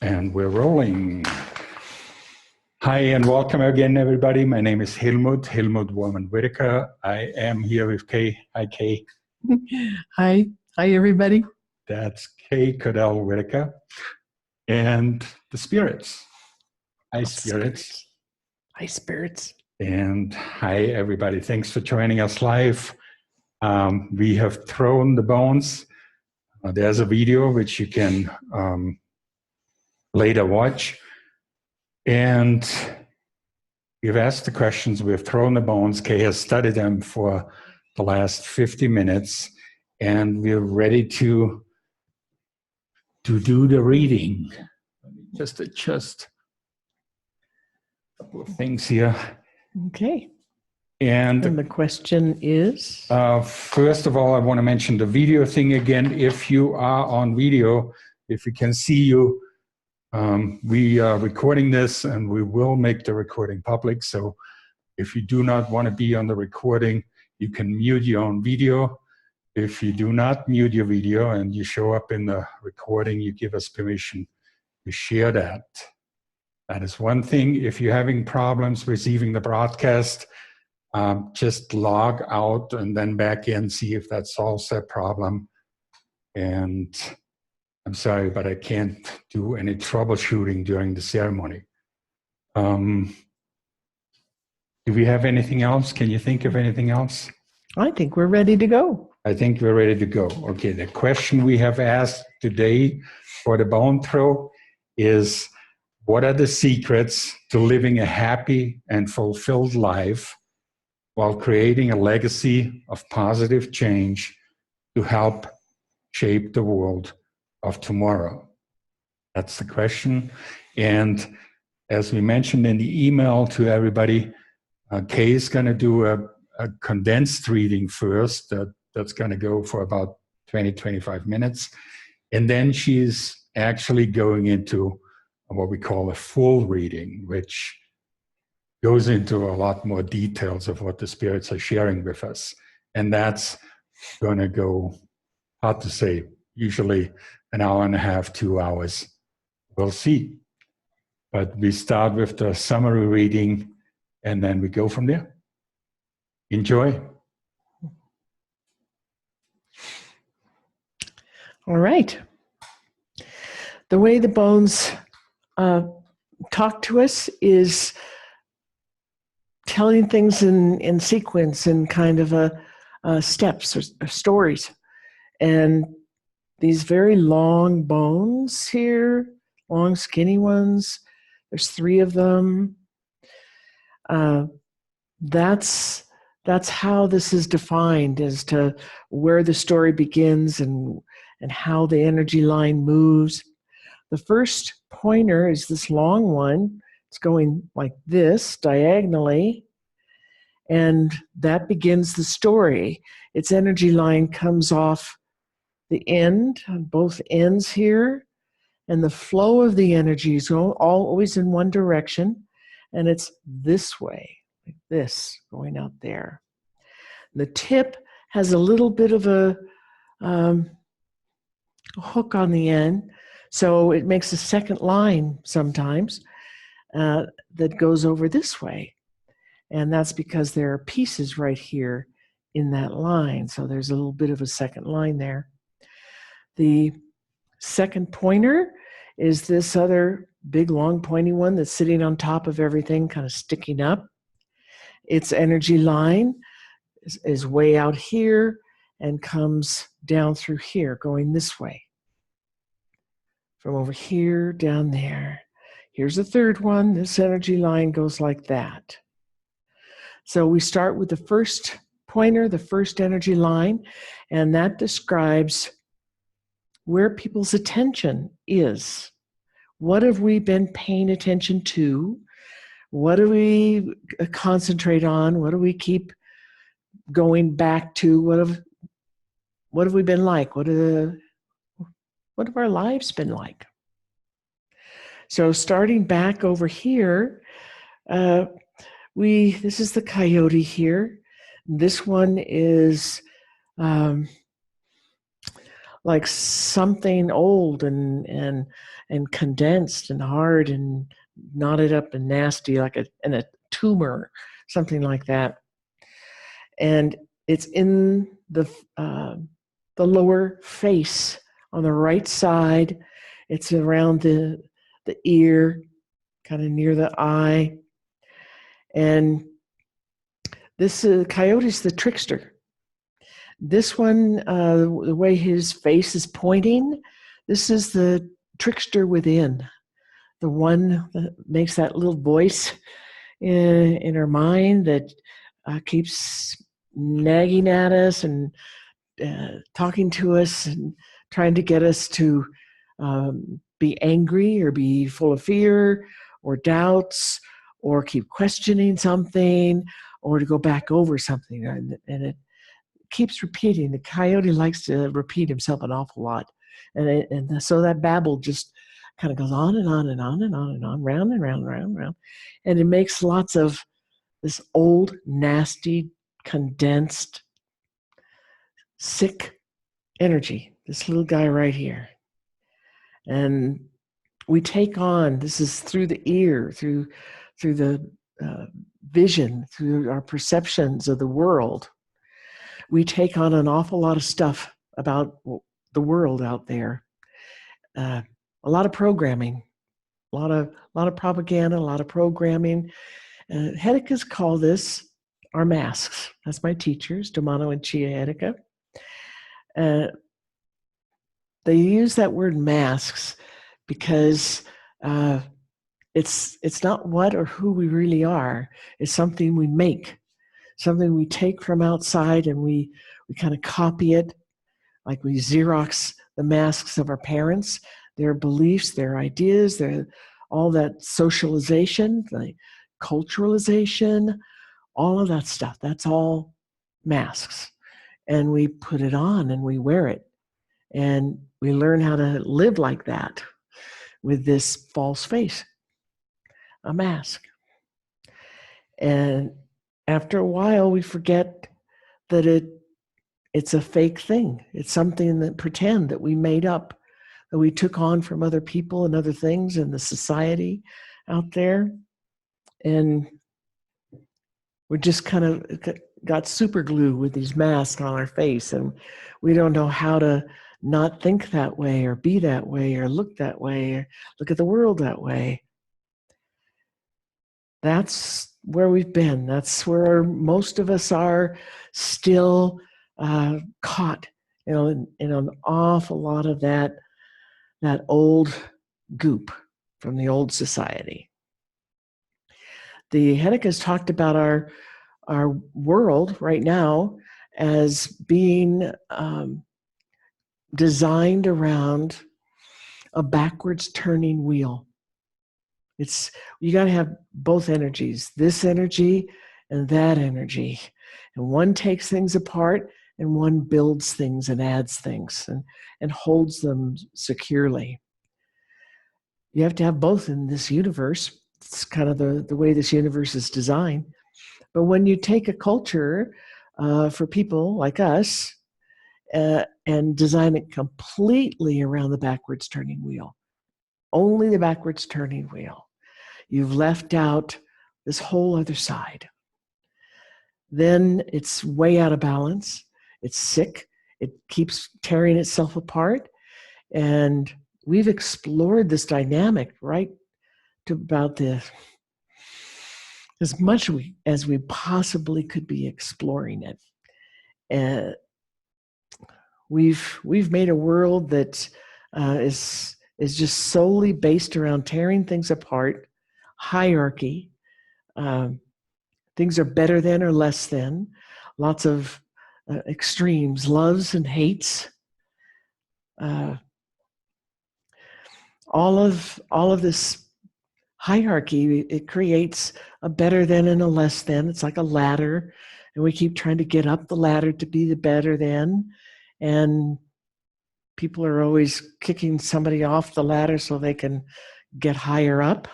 And we're rolling. Hi and welcome again, everybody. My name is Helmut Woman Whitaker. I am here with Kay. Hi, Kay. Hi, everybody. That's Kay Cordell Whitaker. And the spirits. Hi, spirits. Hi, spirits. And hi, everybody. Thanks for joining us live. We have thrown the bones. There's a video which you can later watch. And we've asked the questions, we've thrown the bones. Kay has studied them for the last 50 minutes, and we're ready to do the reading. Let me just adjust a couple of things here. Okay. And the question is? First of all, I want to mention the video thing again. If you are on video, if we can see you, we are recording this and we will make the recording public. So if you do not want to be on the recording, you can mute your own video. If you do not mute your video and you show up in the recording, you give us permission to share that. That is one thing. If you're having problems receiving the broadcast, just log out and then back in, see if that solves that problem. And I'm sorry, but I can't do any troubleshooting during the ceremony. Do we have anything else? Can you think of anything else? I think we're ready to go. I think we're ready to go. Okay, the question we have asked today for the bone throw is, what are the secrets to living a happy and fulfilled life while creating a legacy of positive change to help shape the world of tomorrow? That's the question. And as we mentioned in the email to everybody, Kay is going to do a condensed reading first. That's going to go for about 20-25 minutes. And then she's actually going into what we call a full reading, which goes into a lot more details of what the spirits are sharing with us. And that's going to go, hard to say, usually an hour and a half, 2 hours. We'll see. But we start with the summary reading and then we go from there. Enjoy. All right. The way the bones talk to us is telling things in sequence, in kind of a steps or stories. And these very long bones here, long skinny ones, there's 3 of them. That's how this is defined, as to where the story begins and how the energy line moves. The first pointer is this long one. It's going like this, diagonally, and that begins the story. Its energy line comes off the end, on both ends here, and the flow of the energy is always in one direction, and it's this way, like this, going out there. The tip has a little bit of a hook on the end, so it makes a second line sometimes that goes over this way. And that's because there are pieces right here in that line, so there's a little bit of a second line there. The second pointer is this other big, long, pointy one that's sitting on top of everything, kind of sticking up. Its energy line is way out here and comes down through here, going this way. From over here, down there. Here's the third one. This energy line goes like that. So we start with the first pointer, the first energy line, and that describes where people's attention is. What have we been paying attention to? What do we concentrate on? What do we keep going back to? What have we been like? What have our lives been like? So starting back over here, this is the coyote here. This one is like something old and condensed and hard and knotted up and nasty, like a tumor, something like that. And it's in the lower face on the right side. It's around the ear, kind of near the eye. And this coyote's the trickster. This one, the way his face is pointing, this is the trickster within, the one that makes that little voice in our mind that keeps nagging at us and talking to us and trying to get us to be angry or be full of fear or doubts or keep questioning something or to go back over something. And it keeps repeating. The coyote likes to repeat himself an awful lot. And so that babble just kind of goes on and on and on and on and on, round and round and round and round. And it makes lots of this old, nasty, condensed, sick energy, this little guy right here. And we take on, this is through the ear, through the vision, through our perceptions of the world. We take on an awful lot of stuff about the world out there. A lot of programming, a lot of propaganda, a lot of programming. Whitakers call this our masks. That's my teachers, Domano and Chia Whitaker. They use that word masks because it's not what or who we really are. It's something we make, something we take from outside and we kind of copy it, like we Xerox the masks of our parents, their beliefs, their ideas, all that socialization, the culturalization, all of that stuff. That's all masks. And we put it on and we wear it. And we learn how to live like that with this false face, a mask. And after a while, we forget that it's a fake thing. It's something that pretend that we made up, that we took on from other people and other things in the society out there. And we're just kind of got super glue with these masks on our face, and we don't know how to not think that way or be that way or look that way or look at the world that way. That's where we've been. That's where most of us are still caught, in an awful lot of that old goop from the old society. The Whitakers talked about our world right now as being designed around a backwards turning wheel. You got to have both energies, this energy and that energy. And one takes things apart and one builds things and adds things and holds them securely. You have to have both in this universe. It's kind of the way this universe is designed. But when you take a culture for people like us and design it completely around the backwards turning wheel, only the backwards turning wheel, you've left out this whole other side. Then it's way out of balance. It's sick. It keeps tearing itself apart. And we've explored this dynamic right to about as much as we possibly could be exploring it. And we've made a world that is just solely based around tearing things apart, hierarchy. Things are better than or less than. Lots of extremes, loves and hates. All of this hierarchy, it creates a better than and a less than. It's like a ladder, and we keep trying to get up the ladder to be the better than. And people are always kicking somebody off the ladder so they can get higher up.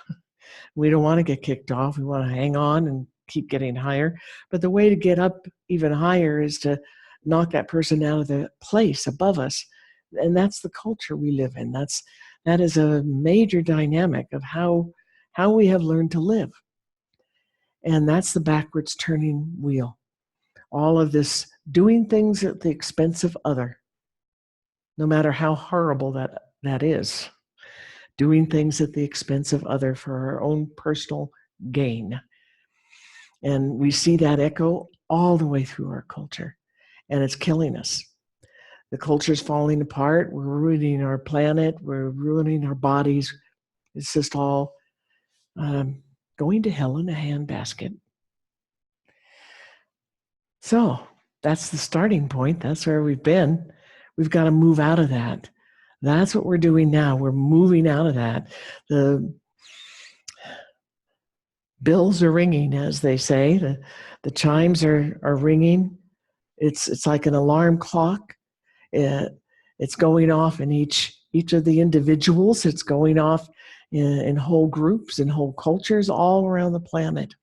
We don't want to get kicked off. We want to hang on and keep getting higher. But the way to get up even higher is to knock that person out of the place above us And that's the culture we live in. That is a major dynamic of how we have learned to live. And that's the backwards turning wheel. All of this doing things at the expense of other, no matter how horrible that is. Doing things at the expense of other for our own personal gain. And we see that echo all the way through our culture. And it's killing us. The culture's falling apart. We're ruining our planet. We're ruining our bodies. It's just all going to hell in a handbasket. So that's the starting point. That's where we've been. We've got to move out of that. That's what we're doing now. We're moving out of that. The bells are ringing, as they say. The chimes are ringing. It's like an alarm clock. It's going off in each of the individuals. It's going off in whole groups and whole cultures all around the planet.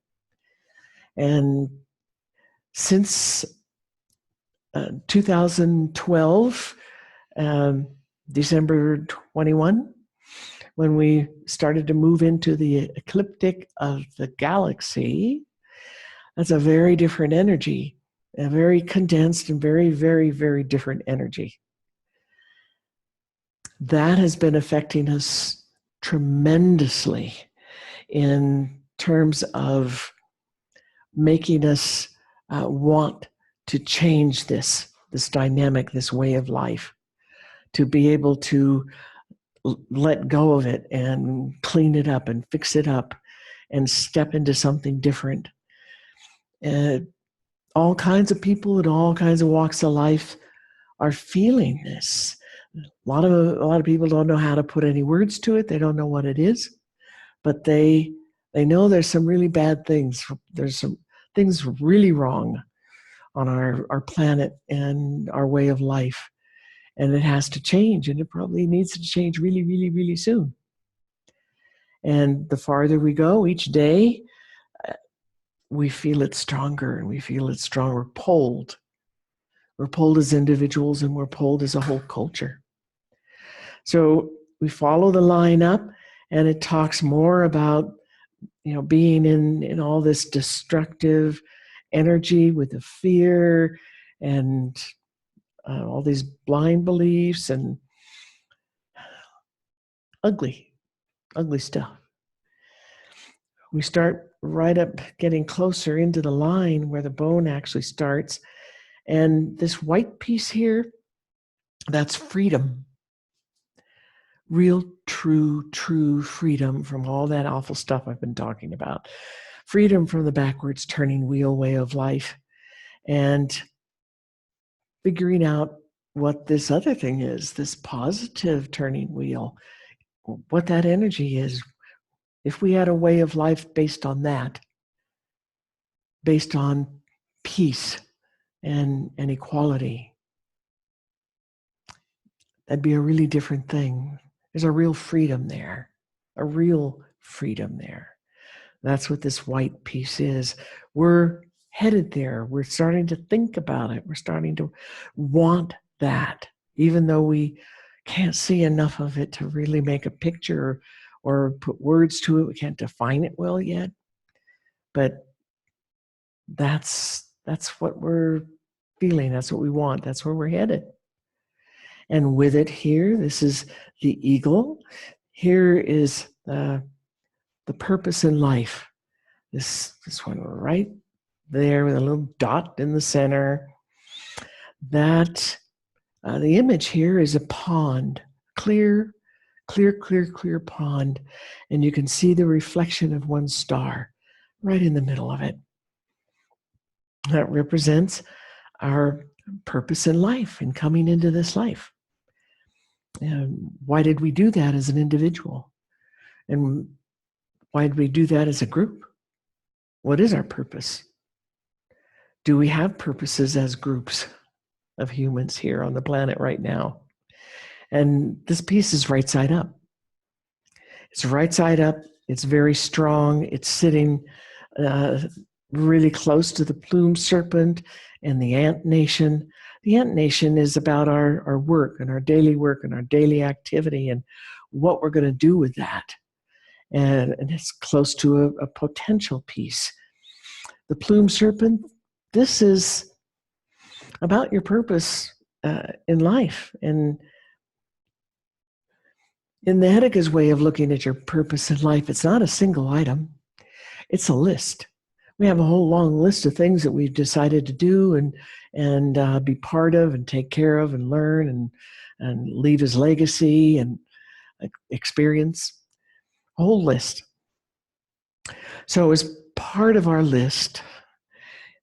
And since 2012, December 21, when we started to move into the ecliptic of the galaxy, that's a very different energy, a very condensed and very, very, very different energy. That has been affecting us tremendously in terms of making us want to change this dynamic, this way of life, to be able to let go of it and clean it up and fix it up and step into something different. All kinds of people in all kinds of walks of life are feeling this. A lot of people don't know how to put any words to it. They don't know what it is, but they know there's some really bad things. There's some things really wrong on our planet and our way of life. And it has to change, and it probably needs to change really, really, really soon. And the farther we go each day, we feel it stronger, and we feel it stronger. Pulled. We're pulled as individuals, and we're pulled as a whole culture. So we follow the line up, and it talks more about, being in all this destructive energy with the fear and all these blind beliefs and ugly stuff. We start right up getting closer into the line where the bone actually starts. And this white piece here, that's freedom. Real, true freedom from all that awful stuff I've been talking about. Freedom from the backwards turning wheel way of life. And figuring out what this other thing is, this positive turning wheel, what that energy is. If we had a way of life based on that, based on peace and equality, that'd be a really different thing. There's a real freedom there, That's what this white piece is. We're headed there. We're starting to think about it. We're starting to want that, even though we can't see enough of it to really make a picture or put words to it. We can't define it well yet. But that's what we're feeling. That's what we want. That's where we're headed. And with it here, this is the eagle. Here is the purpose in life. This one right there with a little dot in the center. That the image here is a pond, clear pond, and you can see the reflection of one star right in the middle of it. That represents our purpose in life and coming into this life. And why did we do that as an individual? And why did we do that as a group? What is our purpose? Do we have purposes as groups of humans here on the planet right now? And this piece is right side up. It's right side up. It's very strong. It's sitting really close to the plume serpent and the ant nation. The ant nation is about our work and our daily activity and what we're going to do with that. And it's close to a potential piece. The plume serpent, this is about your purpose in life. And in the Whitaker's way of looking at your purpose in life, it's not a single item. It's a list. We have a whole long list of things that we've decided to do and be part of and take care of and learn and leave as legacy and experience. A whole list. So as part of our list,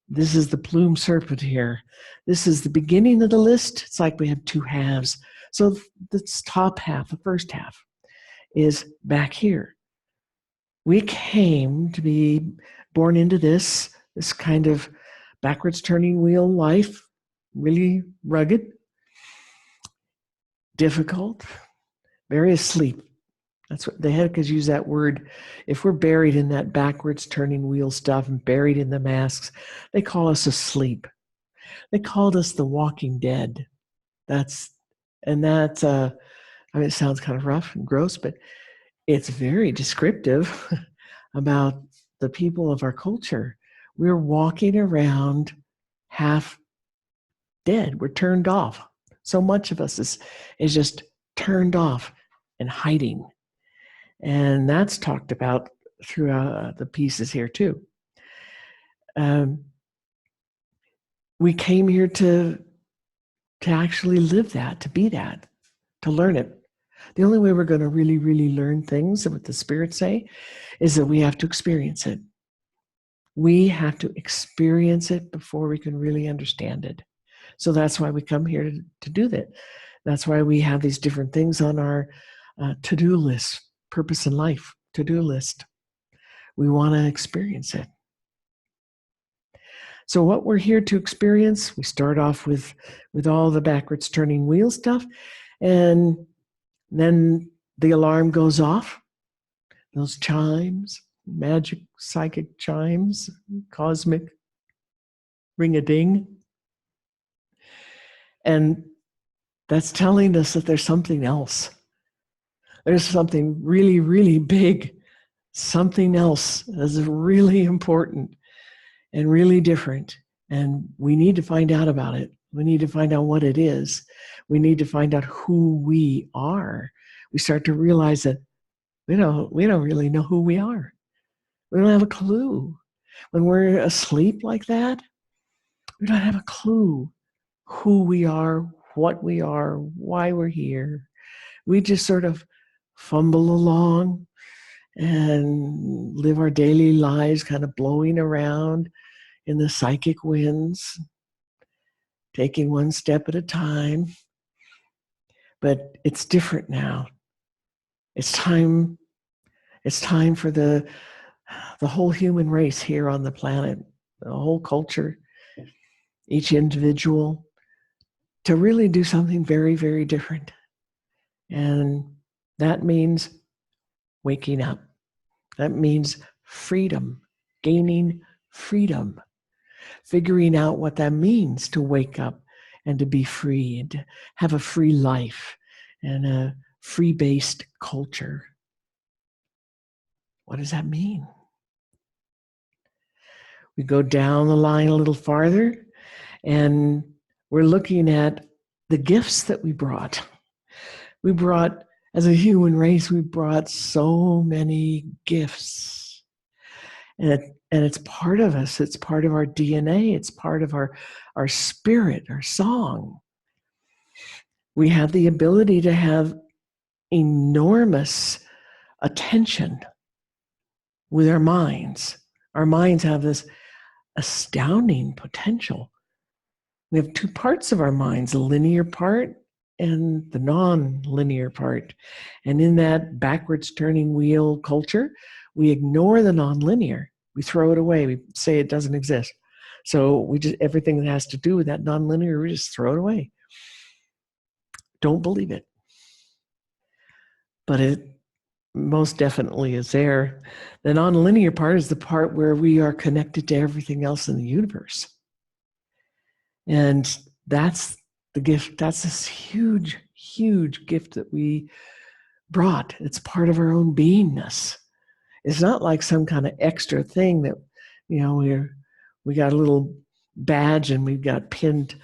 this is the plume serpent here. This is the beginning of the list. It's like we have two halves. So this top half, the first half, is back here. We came to be born into this kind of backwards turning wheel life, really rugged, difficult, very asleep. That's what the Whitakers use that word. If we're buried in that backwards turning wheel stuff and buried in the masks, they call us asleep. They called us the walking dead. I mean, it sounds kind of rough and gross, but it's very descriptive about the people of our culture. We're walking around half dead. We're turned off. So much of us is just turned off and hiding. And that's talked about through the pieces here too. We came here to actually live that, to be that, to learn it. The only way we're going to really, really learn things, what the spirits say, is that we have to experience it. We have to experience it before we can really understand it. So that's why we come here to do that. That's why we have these different things on our to-do list, purpose in life, to-do list. We want to experience it. So what we're here to experience, we start off with all the backwards turning wheel stuff, and then the alarm goes off. Those chimes, magic psychic chimes, cosmic ring-a-ding. And that's telling us that there's something else. There's something really, really big, something else that's really important and really different. And we need to find out about it. We need to find out what it is. We need to find out who we are. We start to realize that we don't really know who we are. We don't have a clue. When we're asleep like that, we don't have a clue who we are, what we are, why we're here. We just sort of fumble along and live our daily lives kind of blowing around in the psychic winds, taking one step at a time. But it's different now. It's time for the whole human race here on the planet, the whole culture, each individual, to really do something very, very different. And that means waking up. That means freedom, gaining freedom, figuring out what that means to wake up and to be free and to have a free life and a free-based culture. What does that mean? We go down the line a little farther, and we're looking at the gifts that we brought. We brought, as a human race, we brought so many gifts. And it's part of us. It's part of our DNA. It's part of our spirit, our song. We have the ability to have enormous attention with our minds. Our minds have this astounding potential. We have two parts of our minds, a linear part and the non-linear part. And in that backwards turning wheel culture, we ignore the non-linear. We throw it away. We say it doesn't exist. So we just, everything that has to do with that non-linear, we just throw it away. Don't believe it. But it most definitely is there. The non-linear part is the part where we are connected to everything else in the universe. And That's the gift. That's this huge, huge gift that we brought. It's part of our own beingness. It's not like some kind of extra thing that, we got a little badge and we got pinned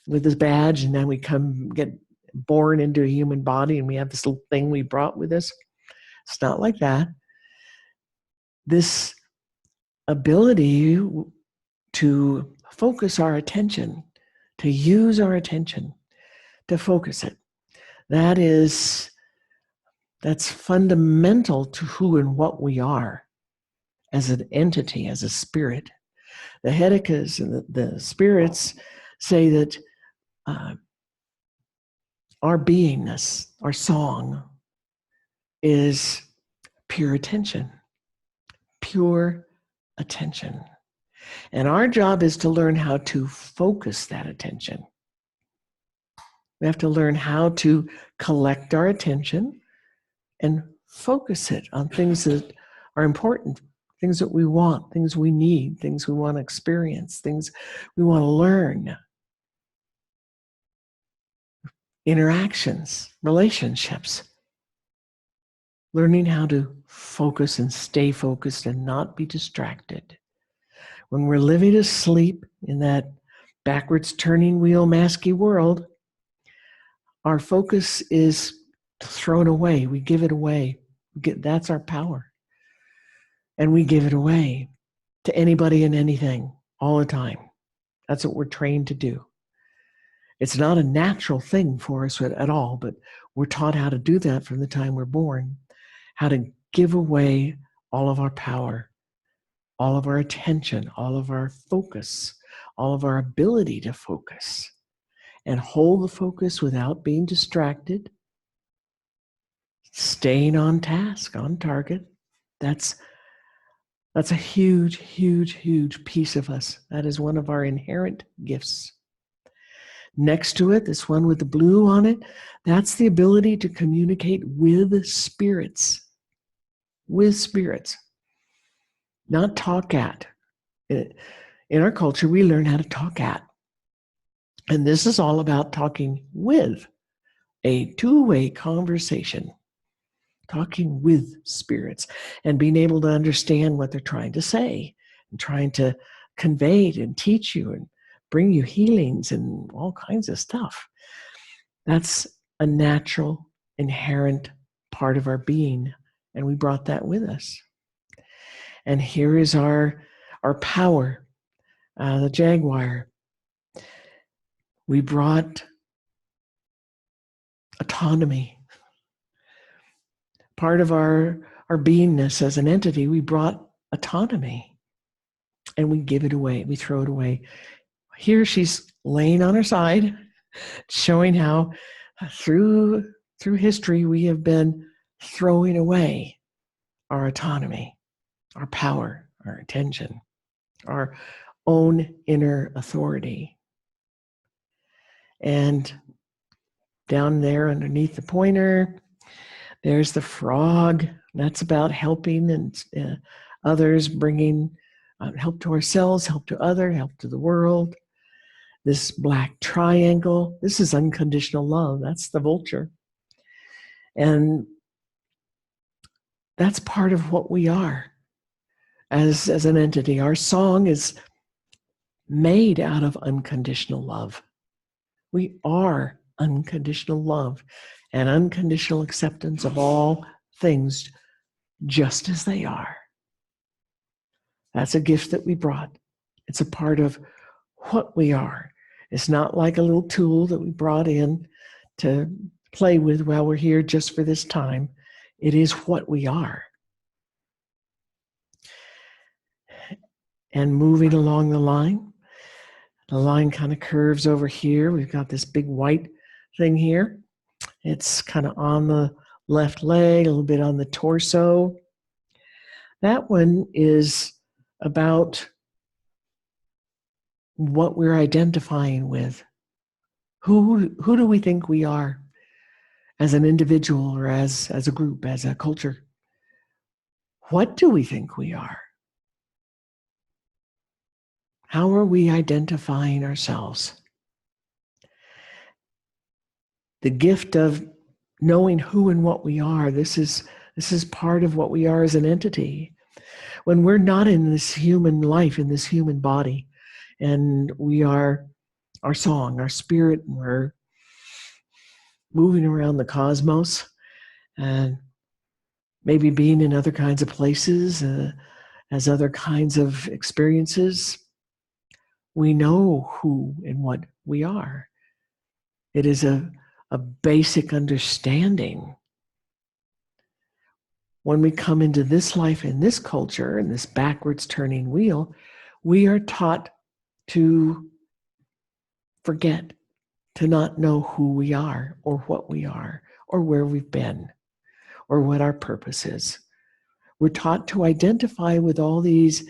with this badge, and then we get born into a human body and we have this little thing we brought with us. It's not like that. This ability to focus our attention, to use our attention, to focus it, that's fundamental to who and what we are as an entity, as a spirit. The Whitakers and the spirits say that our beingness, our song, is pure attention. Pure attention. And our job is to learn how to focus that attention. We have to learn how to collect our attention and focus it on things that are important, things that we want, things we need, things we want to experience, things we want to learn. Interactions, relationships. Learning how to focus and stay focused and not be distracted. When we're living asleep in that backwards turning wheel masky world, our focus is thrown away. We give it away. That's our power. And we give it away to anybody and anything all the time. That's what we're trained to do. It's not a natural thing for us at all, but we're taught how to do that from the time we're born, how to give away all of our power, all of our attention, all of our focus, all of our ability to focus and hold the focus without being distracted, staying on task, on target. That's a huge, huge, huge piece of us. That is one of our inherent gifts. Next to it, this one with the blue on it, that's the ability to communicate with spirits. With spirits. Not talk at. In our culture, we learn how to talk at. And this is all about talking with, a two-way conversation. Talking with spirits and being able to understand what they're trying to say and trying to convey it and teach you and bring you healings and all kinds of stuff. That's a natural, inherent part of our being, and we brought that with us. And here is our power, the jaguar. We brought autonomy. Part of our beingness as an entity, we brought autonomy. And we give it away. We throw it away. Here she's laying on her side, showing how through history we have been throwing away our autonomy, our power, our attention, our own inner authority. And down there underneath the pointer, there's the frog. That's about helping and others, bringing help to ourselves, help to others, help to the world. This black triangle, this is unconditional love. That's the vulture. And that's part of what we are as an entity. Our song is made out of unconditional love. We are unconditional love and unconditional acceptance of all things just as they are. That's a gift that we brought. It's a part of what we are. It's not like a little tool that we brought in to play with while we're here just for this time. It is what we are. And moving along the line kind of curves over here. We've got this big white thing here. It's kind of on the left leg, a little bit on the torso. That one is about what we're identifying with. Who do we think we are as an individual or as a group, as a culture? What do we think we are? How are we identifying ourselves? the gift of knowing who and what we are. This is part of what we are as an entity. When we're not in this human life, in this human body, and we are our song, our spirit, and we're moving around the cosmos and maybe being in other kinds of places, as other kinds of experiences, we know who and what we are. It is a basic understanding. When we come into this life, in this culture, in this backwards turning wheel, we are taught to forget, to not know who we are or what we are or where we've been or what our purpose is. We're taught to identify with all these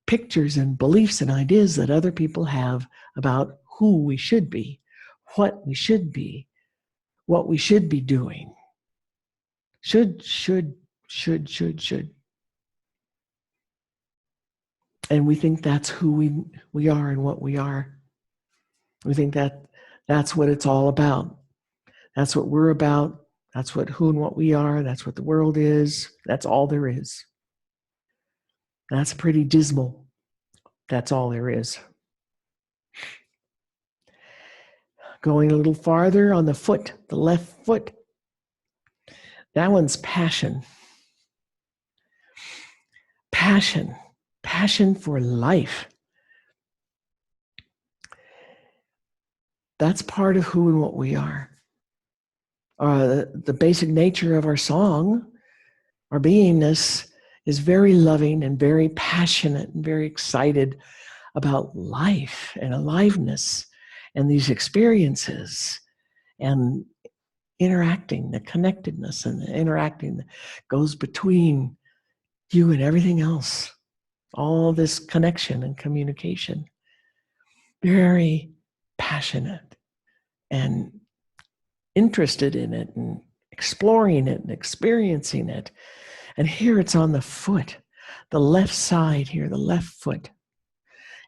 pictures and beliefs and ideas that other people have about who we should be, what we should be, what we should be doing. Should. And we think that's who we are and what we are. We think that that's what it's all about. That's what we're about. That's what who and what we are. That's what the world is. That's all there is. That's pretty dismal. That's all there is. Going a little farther on the foot, the left foot. That one's passion. Passion for life. That's part of who and what we are. The basic nature of our song, our beingness, is very loving and very passionate and very excited about life and aliveness and these experiences and interacting, the connectedness and the interacting that goes between you and everything else. All this connection and communication. Very passionate and interested in it and exploring it and experiencing it. And here it's on the foot, the left side here, the left foot.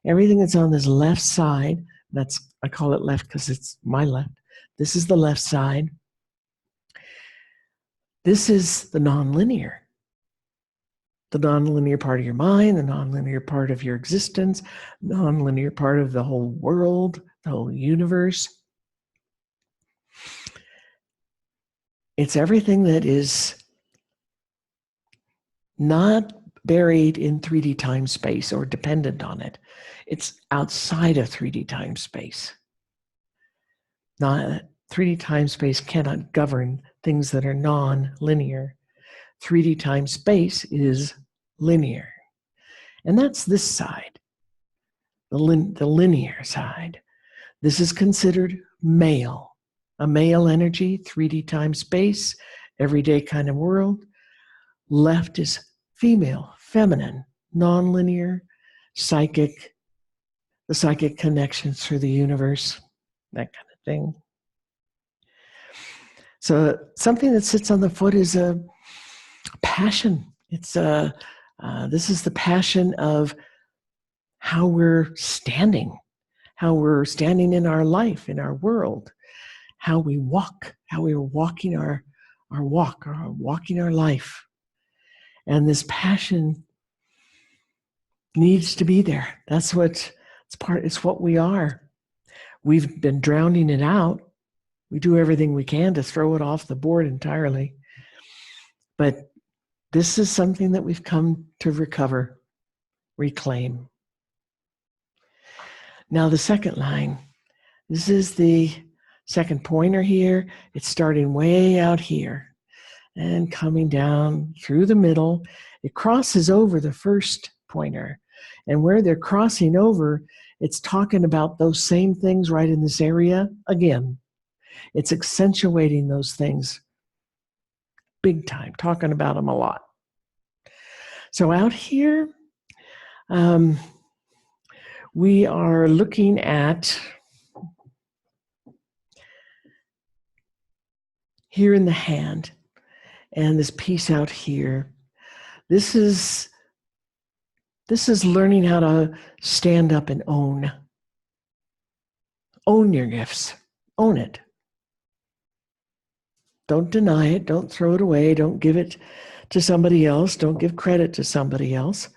Everything that's on this left side, I call it left because it's my left. This is the left side. This is the nonlinear part of your mind, the nonlinear part of your existence, nonlinear part of the whole world, the whole universe. It's everything that is not buried in 3D time space or dependent on it. It's outside of 3D time space. 3D time space cannot govern things that are non-linear. 3D time space is linear. And that's this side, the linear side. This is considered male, a male energy, 3D time space, everyday kind of world. Left is female, feminine, non-linear, psychic, the psychic connections through the universe, that kind of thing. So something that sits on the foot is a passion. It's this is the passion of how we're standing in our life, in our world, how we walk, how we're walking our walking our life. And this passion needs to be there. It's what we are. We've been drowning it out. We do everything we can to throw it off the board entirely. But this is something that we've come to recover, reclaim. Now the second line, this is the second pointer here. It's starting way out here and coming down through the middle. It crosses over the first pointer. And where they're crossing over, it's talking about those same things right in this area again. It's accentuating those things big time, talking about them a lot. So out here, we are looking at here in the hand and this piece out here. This is learning how to stand up and own your gifts. Own it. Don't deny it. Don't throw it away. Don't give it to somebody else. Don't give credit to somebody else.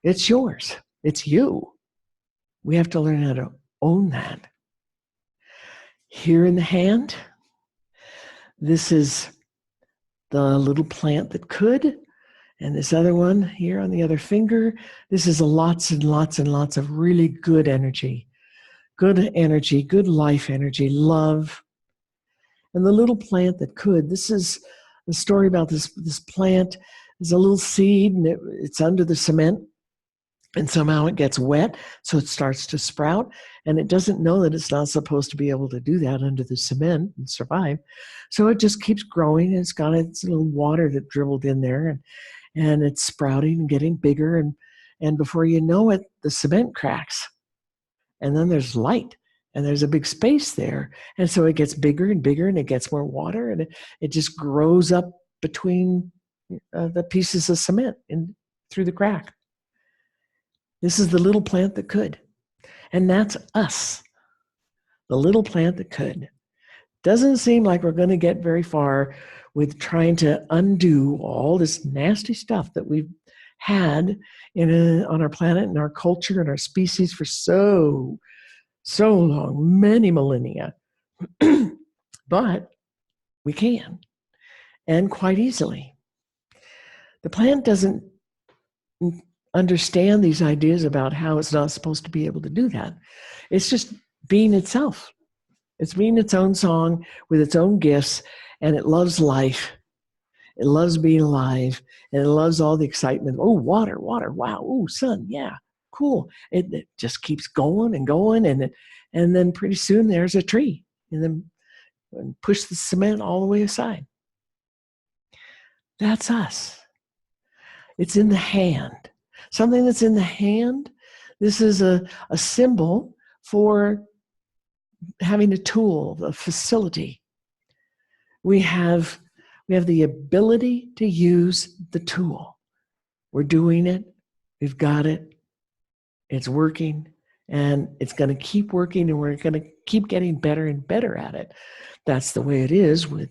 It's yours. It's you. We have to learn how to own that. Here in the hand, this is the little plant that could. And this other one here on the other finger, this is lots and lots and lots of really good energy, good life energy, love. And the little plant that could, this is the story about this plant. There's a little seed and it's under the cement and somehow it gets wet, so it starts to sprout, and it doesn't know that it's not supposed to be able to do that under the cement and survive. So it just keeps growing, and it's got its little water that dribbled in there, and it's sprouting and getting bigger, and before you know it, the cement cracks. And then there's light, and there's a big space there. And so it gets bigger and bigger, and it gets more water, and it just grows up between the pieces of cement and through the crack. This is the little plant that could. And that's us, the little plant that could. Doesn't seem like we're going to get very far with trying to undo all this nasty stuff that we've had on our planet and our culture and our species for so long, many millennia. But we can, and quite easily. The plant doesn't understand these ideas about how it's not supposed to be able to do that. It's just being itself. It's being its own song with its own gifts, and it loves life. It loves being alive, and it loves all the excitement. Oh, water, wow. Oh, sun, yeah, cool. It just keeps going and going, and then pretty soon there's a tree, and then push the cement all the way aside. That's us. It's in the hand. Something that's in the hand, this is a symbol for having a tool, a facility. We have the ability to use the tool. We're doing it. We've got it. It's working, and it's going to keep working, and we're going to keep getting better and better at it. That's the way it is with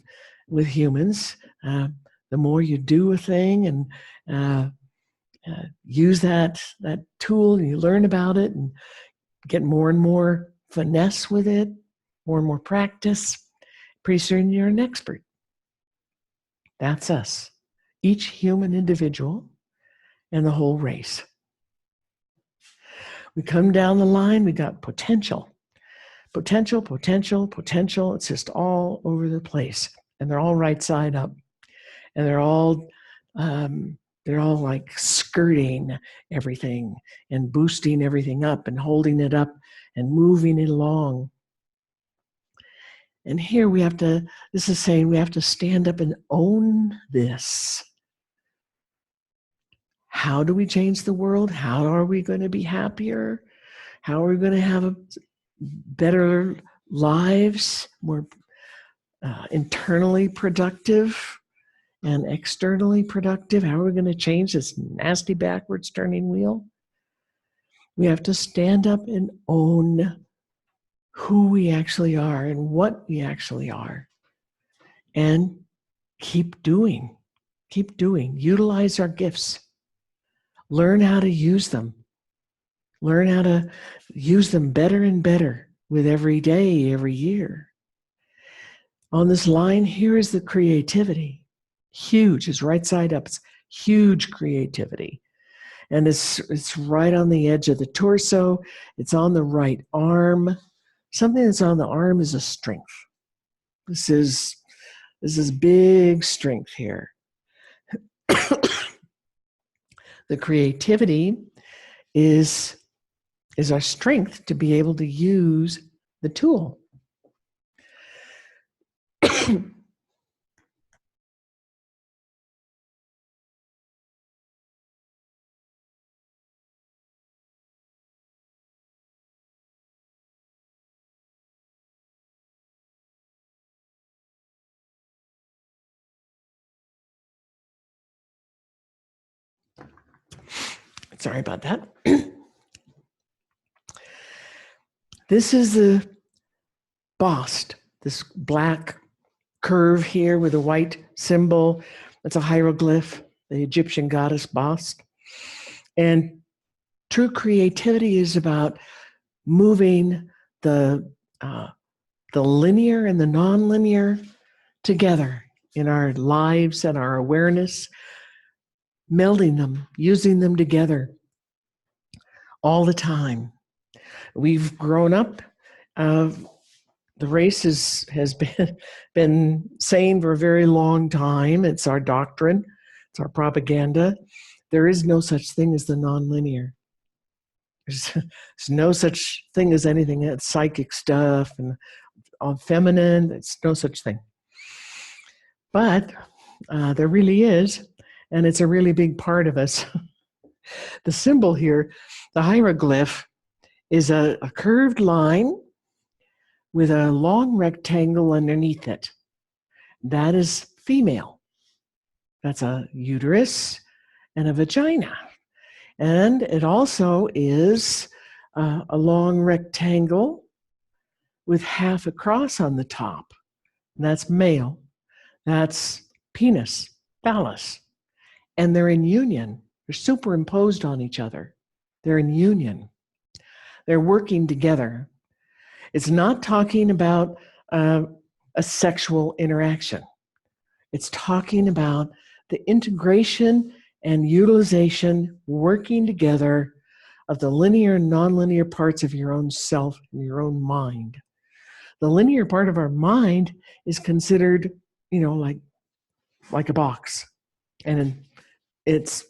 humans. The more you do a thing and use that tool, and you learn about it and get more and more finesse with it, more and more practice, pretty soon you're an expert. That's us, each human individual and the whole race. We come down the line, we got potential. It's just all over the place, and they're all right side up, and they're all like skirting everything and boosting everything up and holding it up and moving it along. And here this is saying we have to stand up and own this. How do we change the world? How are we going to be happier? How are we going to have better lives, more internally productive and externally productive? How are we going to change this nasty backwards turning wheel? We have to stand up and own who we actually are and what we actually are, and keep doing. Utilize our gifts. Learn how to use them. Learn how to use them better and better with every day, every year. On this line here is the creativity. Huge. It's right side up. It's huge creativity. And it's right on the edge of the torso. It's on the right arm. Something that's on the arm is a strength. This is big strength here. The creativity is our strength to be able to use the tool. Sorry about that. This is the bast, this black curve here with a white symbol. That's a hieroglyph, the Egyptian goddess Bast. And true creativity is about moving the linear and the nonlinear together in our lives and our awareness, melding them, using them together all the time. We've grown up. The race has been saying for a very long time, it's our doctrine, it's our propaganda, there is no such thing as the nonlinear. There's no such thing as anything that's psychic stuff and feminine. It's no such thing. But there really is, and it's a really big part of us. The symbol here, the hieroglyph, is a curved line with a long rectangle underneath it. That is female. That's a uterus and a vagina. And it also is a long rectangle with half a cross on the top. And that's male. That's penis, phallus. And they're in union. They're superimposed on each other. They're in union. They're working together. It's not talking about a sexual interaction. It's talking about the integration and utilization, working together of the linear and nonlinear parts of your own self and your own mind. The linear part of our mind is considered, like a box, and it's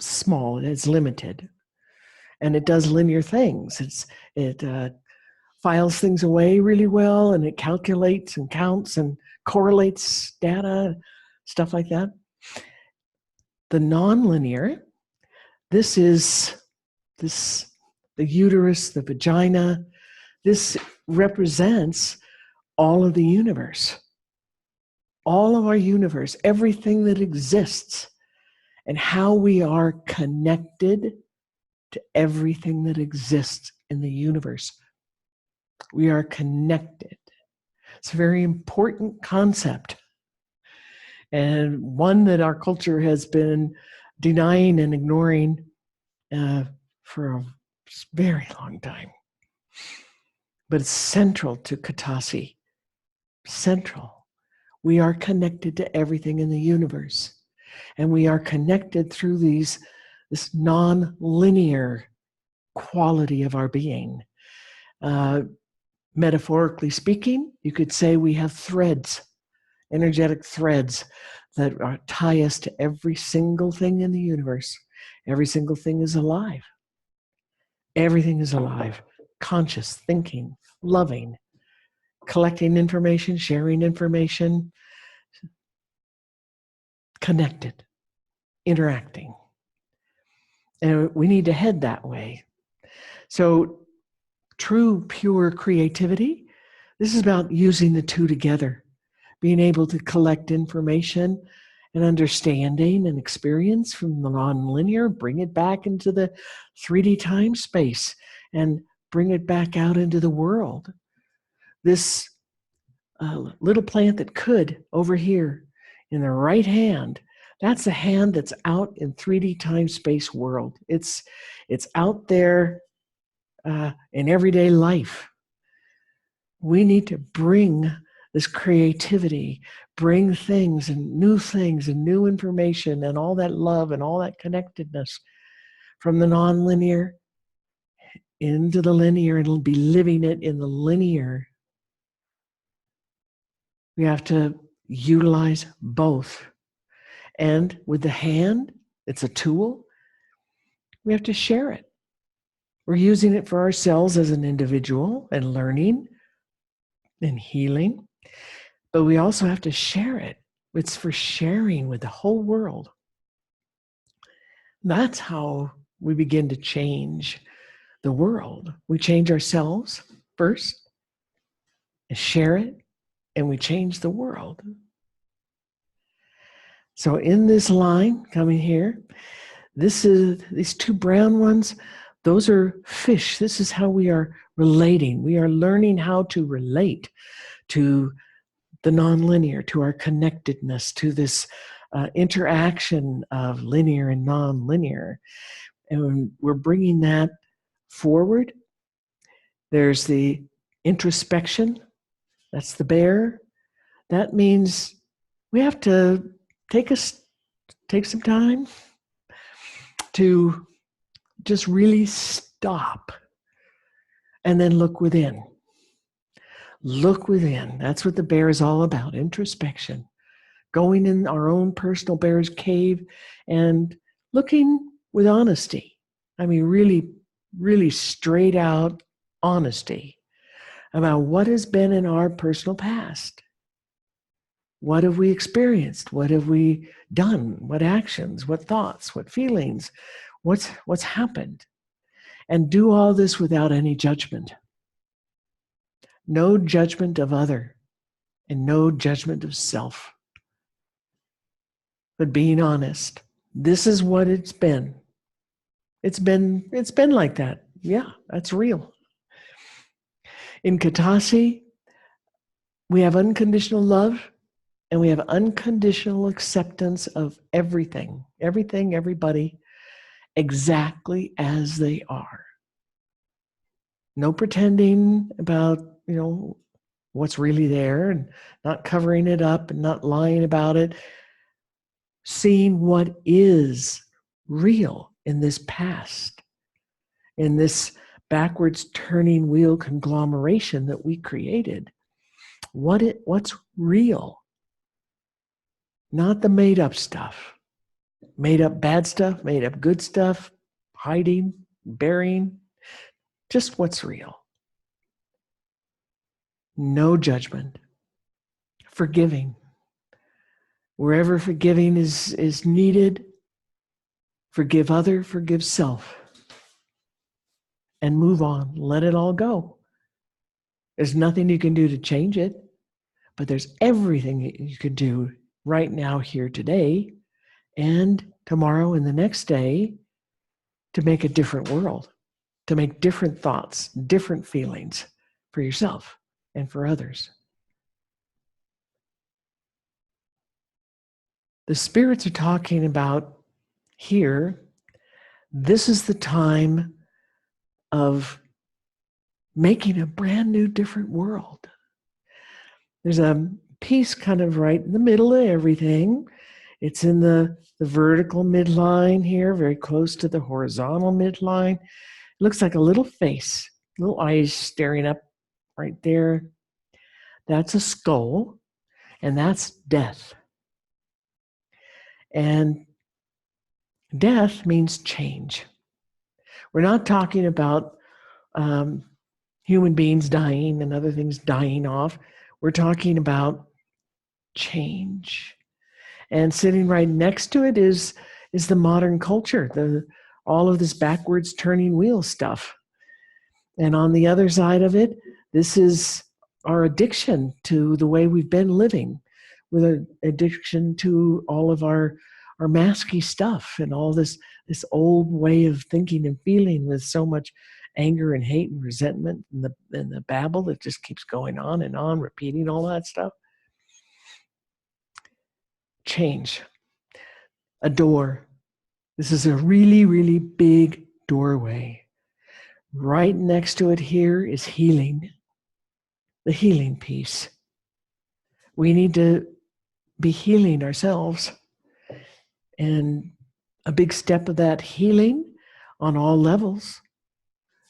small, it's limited, and it does linear things. It files things away really well, and it calculates and counts and correlates data, stuff like that. The nonlinear, this is the uterus, the vagina. This represents all of the universe, all of our universe, everything that exists, and how we are connected to everything that exists in the universe. We are connected. It's a very important concept, and one that our culture has been denying and ignoring for a very long time. But it's central to Katasi. Central. We are connected to everything in the universe. And we are connected through this non-linear quality of our being. Metaphorically speaking, you could say we have threads, energetic threads that tie us to every single thing in the universe. Every single thing is alive. Everything is alive. Conscious, thinking, loving, collecting information, sharing information, connected, interacting. And we need to head that way. So true, pure creativity, this is about using the two together, being able to collect information and understanding and experience from the non-linear, bring it back into the 3D time space and bring it back out into the world. This little plant that could over here in the right hand, that's the hand that's out in 3D time space world. It's out there in everyday life. We need to bring this creativity, bring things and new information and all that love and all that connectedness from the nonlinear into the linear, and be living it in the linear. We have to utilize both. And with the hand, it's a tool. We have to share it. We're using it for ourselves as an individual and learning and healing. But we also have to share it. It's for sharing with the whole world. That's how we begin to change the world. We change ourselves first, and share it, and we change the world. So in this line coming here, these two brown ones, those are fish. This is how we are relating. We are learning how to relate to the nonlinear, to our connectedness, to this interaction of linear and nonlinear. And we're bringing that forward. There's the introspection. That's the bear. That means we have to take some time to just really stop and then look within. Look within. That's what the bear is all about, introspection. Going in our own personal bear's cave and looking with honesty. I mean, really, really straight out honesty about what has been in our personal past. What have we experienced? What have we done? What actions? What thoughts? What feelings? What's happened? And do all this without any judgment. No judgment of other and no judgment of self. But being honest. This is what it's been. It's been like that. Yeah, that's real. In Katasi, we have unconditional love and we have unconditional acceptance of everything, everybody, exactly as they are. No pretending about, what's really there and not covering it up and not lying about it. Seeing what is real in this past, in this backwards turning wheel conglomeration that we created. What's real? Not the made up stuff. Made up bad stuff, made up good stuff, hiding, burying, just what's real. No judgment. Forgiving. Wherever forgiving is needed, forgive other, forgive self. And move on. Let it all go. There's nothing you can do to change it, but there's everything that you can do right now, here, today, and tomorrow and the next day to make a different world, to make different thoughts, different feelings for yourself and for others. The spirits are talking about here, this is the time of making a brand new, different world. There's a piece kind of right in the middle of everything. It's in the vertical midline here, very close to the horizontal midline. It looks like a little face, little eyes staring up right there. That's a skull, and that's death. And death means change. We're not talking about human beings dying and other things dying off. We're talking about change. And sitting right next to it is the modern culture, all of this backwards turning wheel stuff. And on the other side of it, this is our addiction to the way we've been living, with an addiction to all of our masky stuff and all this old way of thinking and feeling, with so much anger and hate and resentment and the babble that just keeps going on and on, repeating all that stuff. Change. A door. This is a really, really big doorway. Right next to it here is healing. The healing piece. We need to be healing ourselves. And a big step of that healing on all levels,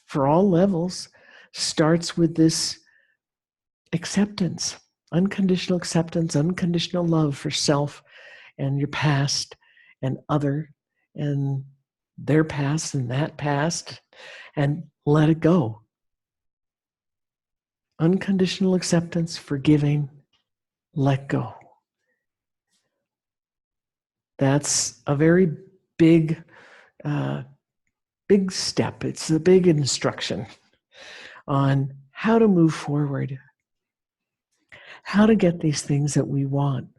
for all levels, starts with this acceptance, unconditional acceptance, unconditional love for self and your past and other and their past and that past, and let it go. Unconditional acceptance, forgiving, let go. That's a very big step. It's a big instruction on how to move forward, how to get these things that we want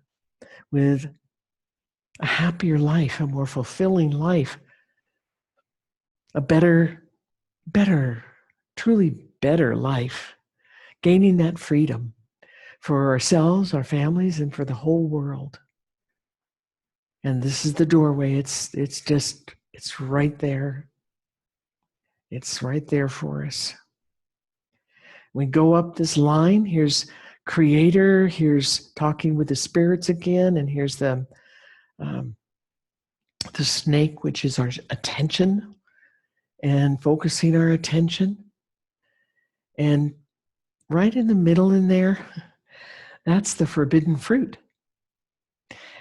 with a happier life, a more fulfilling life, a better, truly better life, gaining that freedom for ourselves, our families, and for the whole world. And this is the doorway. It's right there. It's right there for us. We go up this line. Here's Creator. Here's talking with the spirits again. And here's the snake, which is our attention and focusing our attention. And right in the middle in there, that's the forbidden fruit.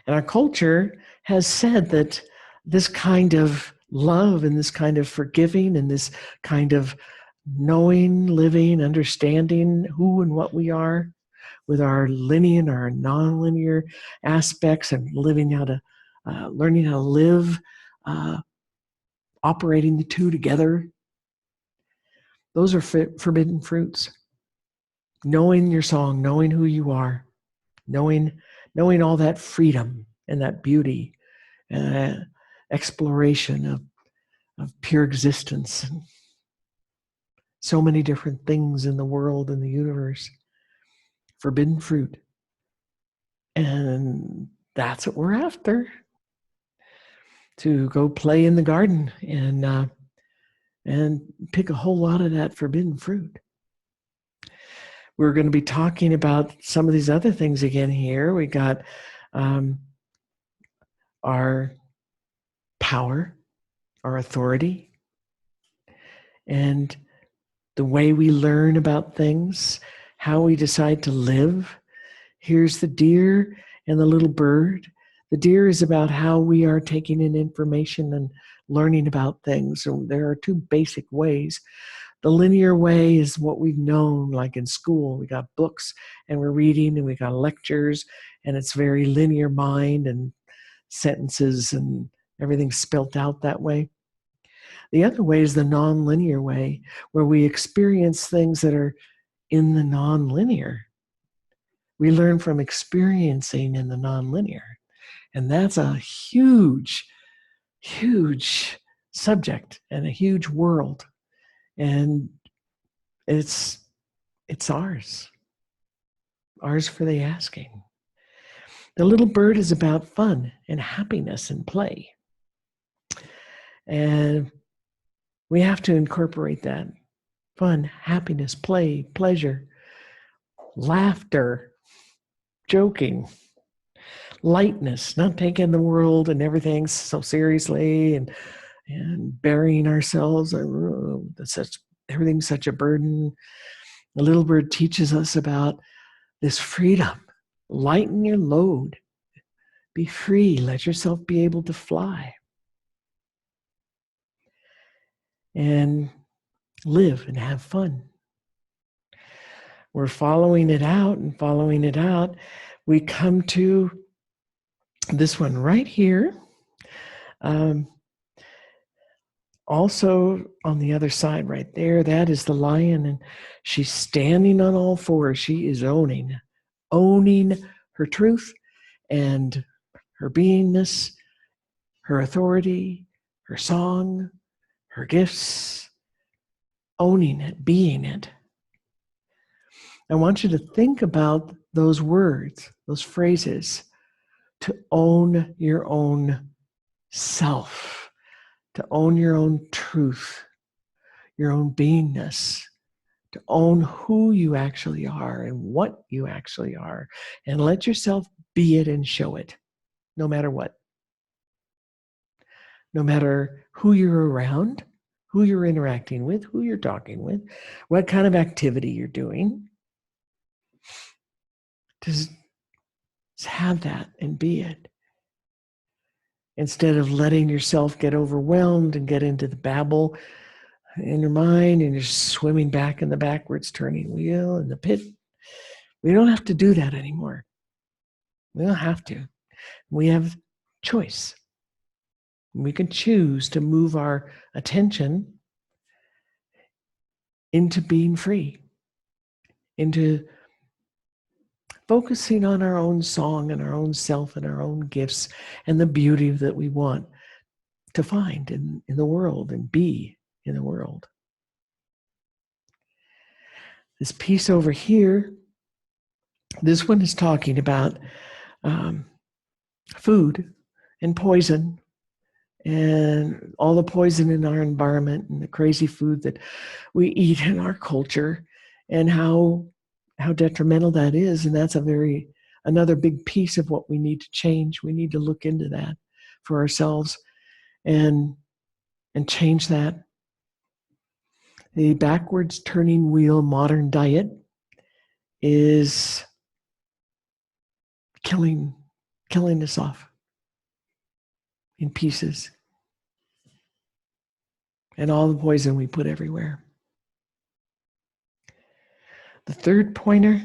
And our culture has said that this kind of love and this kind of forgiving and this kind of knowing, living, understanding who and what we are with our linear and our non-linear aspects and living how to, learning how to live, operating the two together. Those are forbidden fruits. Knowing your song, knowing who you are, knowing all that freedom and that beauty, exploration of pure existence, and so many different things in the world and the universe. Forbidden fruit. And that's what we're after. To go play in the garden and pick a whole lot of that forbidden fruit. We're going to be talking about some of these other things again here. We got our power, our authority, and the way we learn about things, how we decide to live. Here's the deer and the little bird. The deer is about how we are taking in information and learning about things. So there are two basic ways. The linear way is what we've known, like in school. We got books and we're reading and we got lectures, and it's very linear mind and sentences and everything spelt out that way. The other way is the non-linear way, where we experience things that are in the non-linear. We learn from experiencing in the non-linear. And that's a huge, huge subject and a huge world. And it's ours for the asking. The little bird is about fun and happiness and play. And we have to incorporate that. Fun, happiness, play, pleasure, laughter, joking, lightness, not taking the world and everything so seriously and burying ourselves. Everything's such a burden. The little bird teaches us about this freedom. Lighten your load. Be free. Let yourself be able to fly. And live and have fun. We're following it out and following it out. We come to this one right here. Also on the other side right there, that is the lion, and she's standing on all fours. She is owning her truth and her beingness, her authority, her song, her gifts, owning it, being it. I want you to think about those words, those phrases, to own your own self, to own your own truth, your own beingness, to own who you actually are and what you actually are, and let yourself be it and show it, no matter what. No matter who you're around, who you're interacting with, who you're talking with, what kind of activity you're doing. Just have that and be it. Instead of letting yourself get overwhelmed and get into the babble in your mind and you're swimming back in the backwards turning wheel in the pit. We don't have to do that anymore. We don't have to. We have choice. We can choose to move our attention into being free, into focusing on our own song and our own self and our own gifts and the beauty that we want to find in the world and be in the world. This piece over here This one is talking about food and poison and all the poison in our environment and the crazy food that we eat in our culture and how detrimental that is. And that's another big piece of what we need to change. We need to look into that for ourselves and change that. The backwards turning wheel modern diet is killing us off in pieces. And all the poison we put everywhere. The third pointer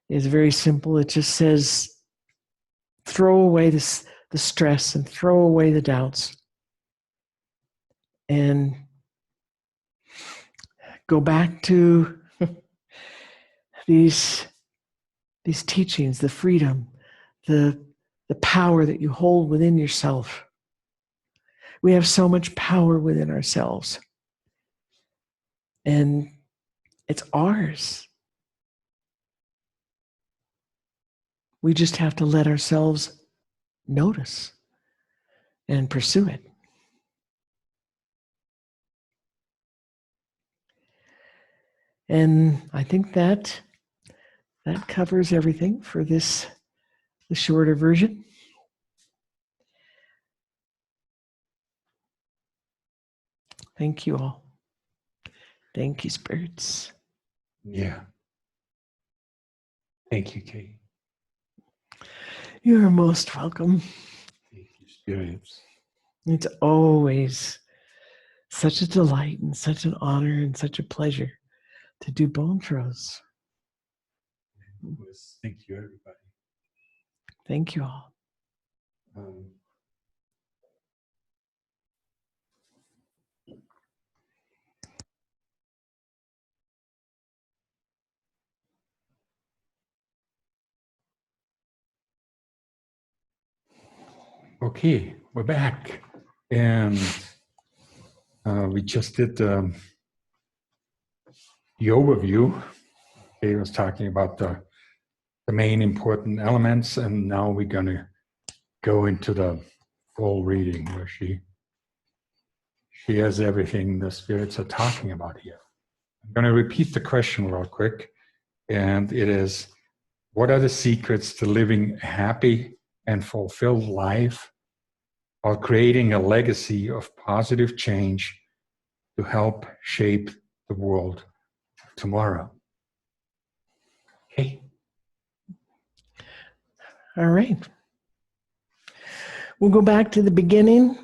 is very simple. It just says, throw away the stress and throw away the doubts. And go back to these teachings, the freedom, the power that you hold within yourself. We have so much power within ourselves. And it's ours. We just have to let ourselves notice and pursue it. And I think that covers everything for the shorter version. Thank you all. Thank you, spirits. Yeah. Thank you, Kate. You are most welcome. Thank you, spirits. It's always such a delight and such an honor and such a pleasure to do bone throws. Thank you, everybody. Thank you all. Okay, we're back. And we just did the overview. Kate was talking about the main important elements, and now we're going to go into the full reading where she has everything the spirits are talking about here. I'm going to repeat the question real quick, and it is, what are the secrets to living a happy and fulfilled life while creating a legacy of positive change to help shape the world tomorrow? Okay. All right. We'll go back to the beginning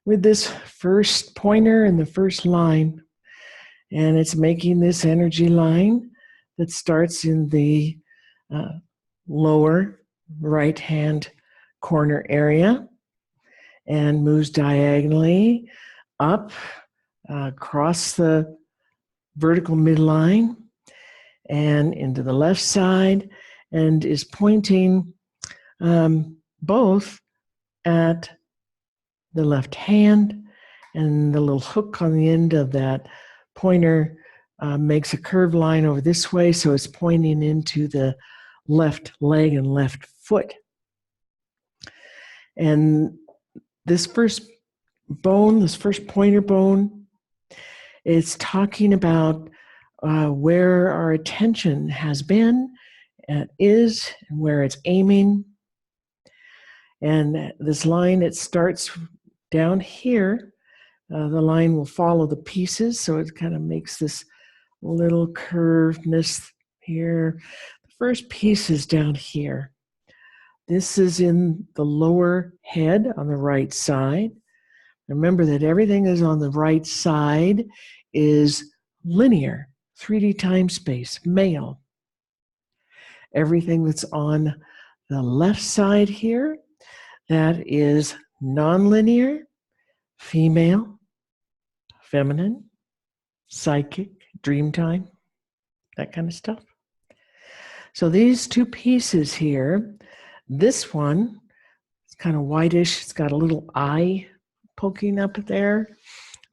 with this first pointer and the first line. And it's making this energy line that starts in the lower right-hand corner area and moves diagonally up across the vertical midline and into the left side, and is pointing both at the left hand, and the little hook on the end of that pointer makes a curved line over this way, so it's pointing into the left leg and left foot. And this first bone, this first pointer bone, is talking about where our attention has been, is, and where it's aiming. And this line, it starts down here. The line will follow the pieces, so it kind of makes this little curvedness here. The first piece is down here. This is in the lower head on the right side. Remember that everything is on the right side is linear, 3D time space, male. Everything that's on the left side here, that is nonlinear, female, feminine, psychic, dream time, that kind of stuff. So these two pieces here, this one, it's kind of whitish, it's got a little eye poking up there.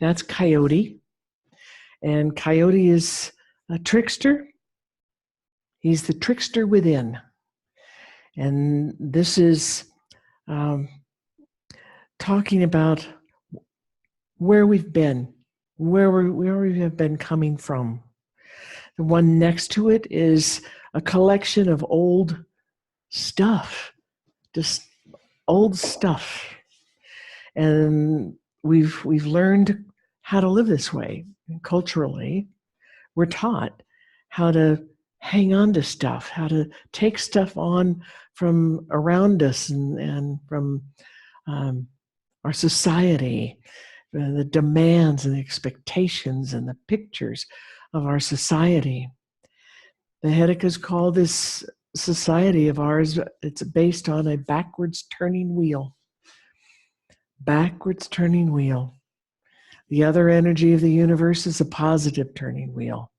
That's Coyote. And Coyote is a trickster. He's the trickster within. And this is talking about where we've been, where we have been coming from. The one next to it is a collection of old stuff, just old stuff. And we've learned how to live this way. Culturally, we're taught how to hang on to stuff, how to take stuff on from around us and from our society, the demands and the expectations and the pictures of our society. The Whitakers call this society of ours, it's based on a backwards turning wheel. Backwards turning wheel. The other energy of the universe is a positive turning wheel.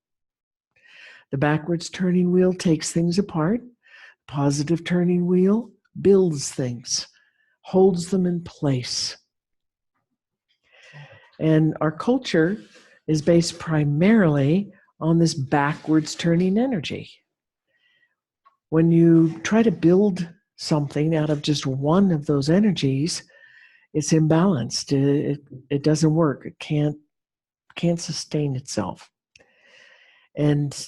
The backwards turning wheel takes things apart. Positive turning wheel builds things, holds them in place. And our culture is based primarily on this backwards turning energy. When you try to build something out of just one of those energies, it's imbalanced. It doesn't work. It can't sustain itself. And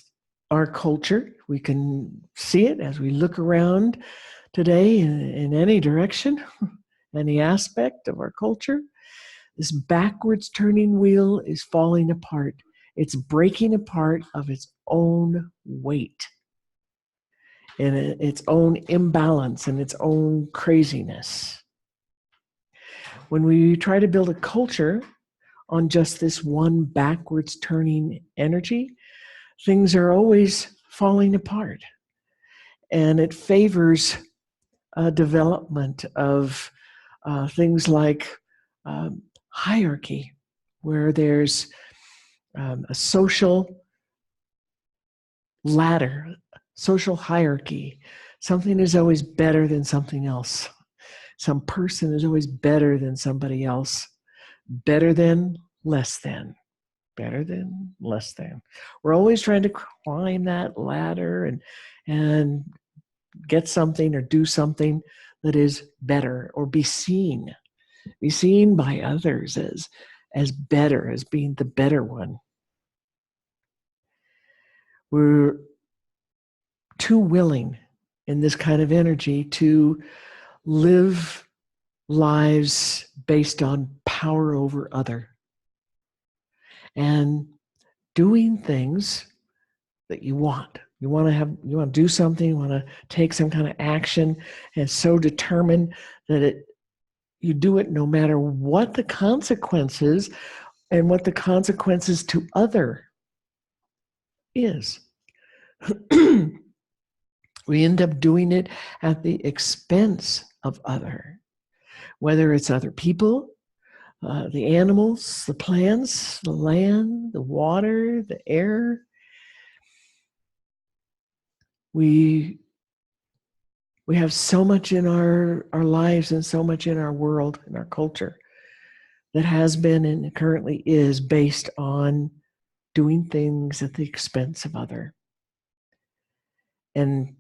our culture, we can see it as we look around today in any direction, any aspect of our culture. This backwards turning wheel is falling apart. It's breaking apart of its own weight and its own imbalance and its own craziness. When we try to build a culture on just this one backwards turning energy, things are always falling apart. And it favors development of things like hierarchy, where there's a social ladder, social hierarchy. Something is always better than something else. Some person is always better than somebody else. Better than, less than. Better than, less than. We're always trying to climb that ladder and get something or do something that is better, or be seen by others as better, as being the better one. We're too willing in this kind of energy to live lives based on power over other and doing things that you want. You want to do something, you want to take some kind of action, and so determined that you do it no matter what the consequences and what the consequences to other is. We end up doing it at the expense of other, whether it's other people, the animals, the plants, the land, the water, the air. We have so much in our lives and so much in our world, in our culture, that has been and currently is based on doing things at the expense of other. And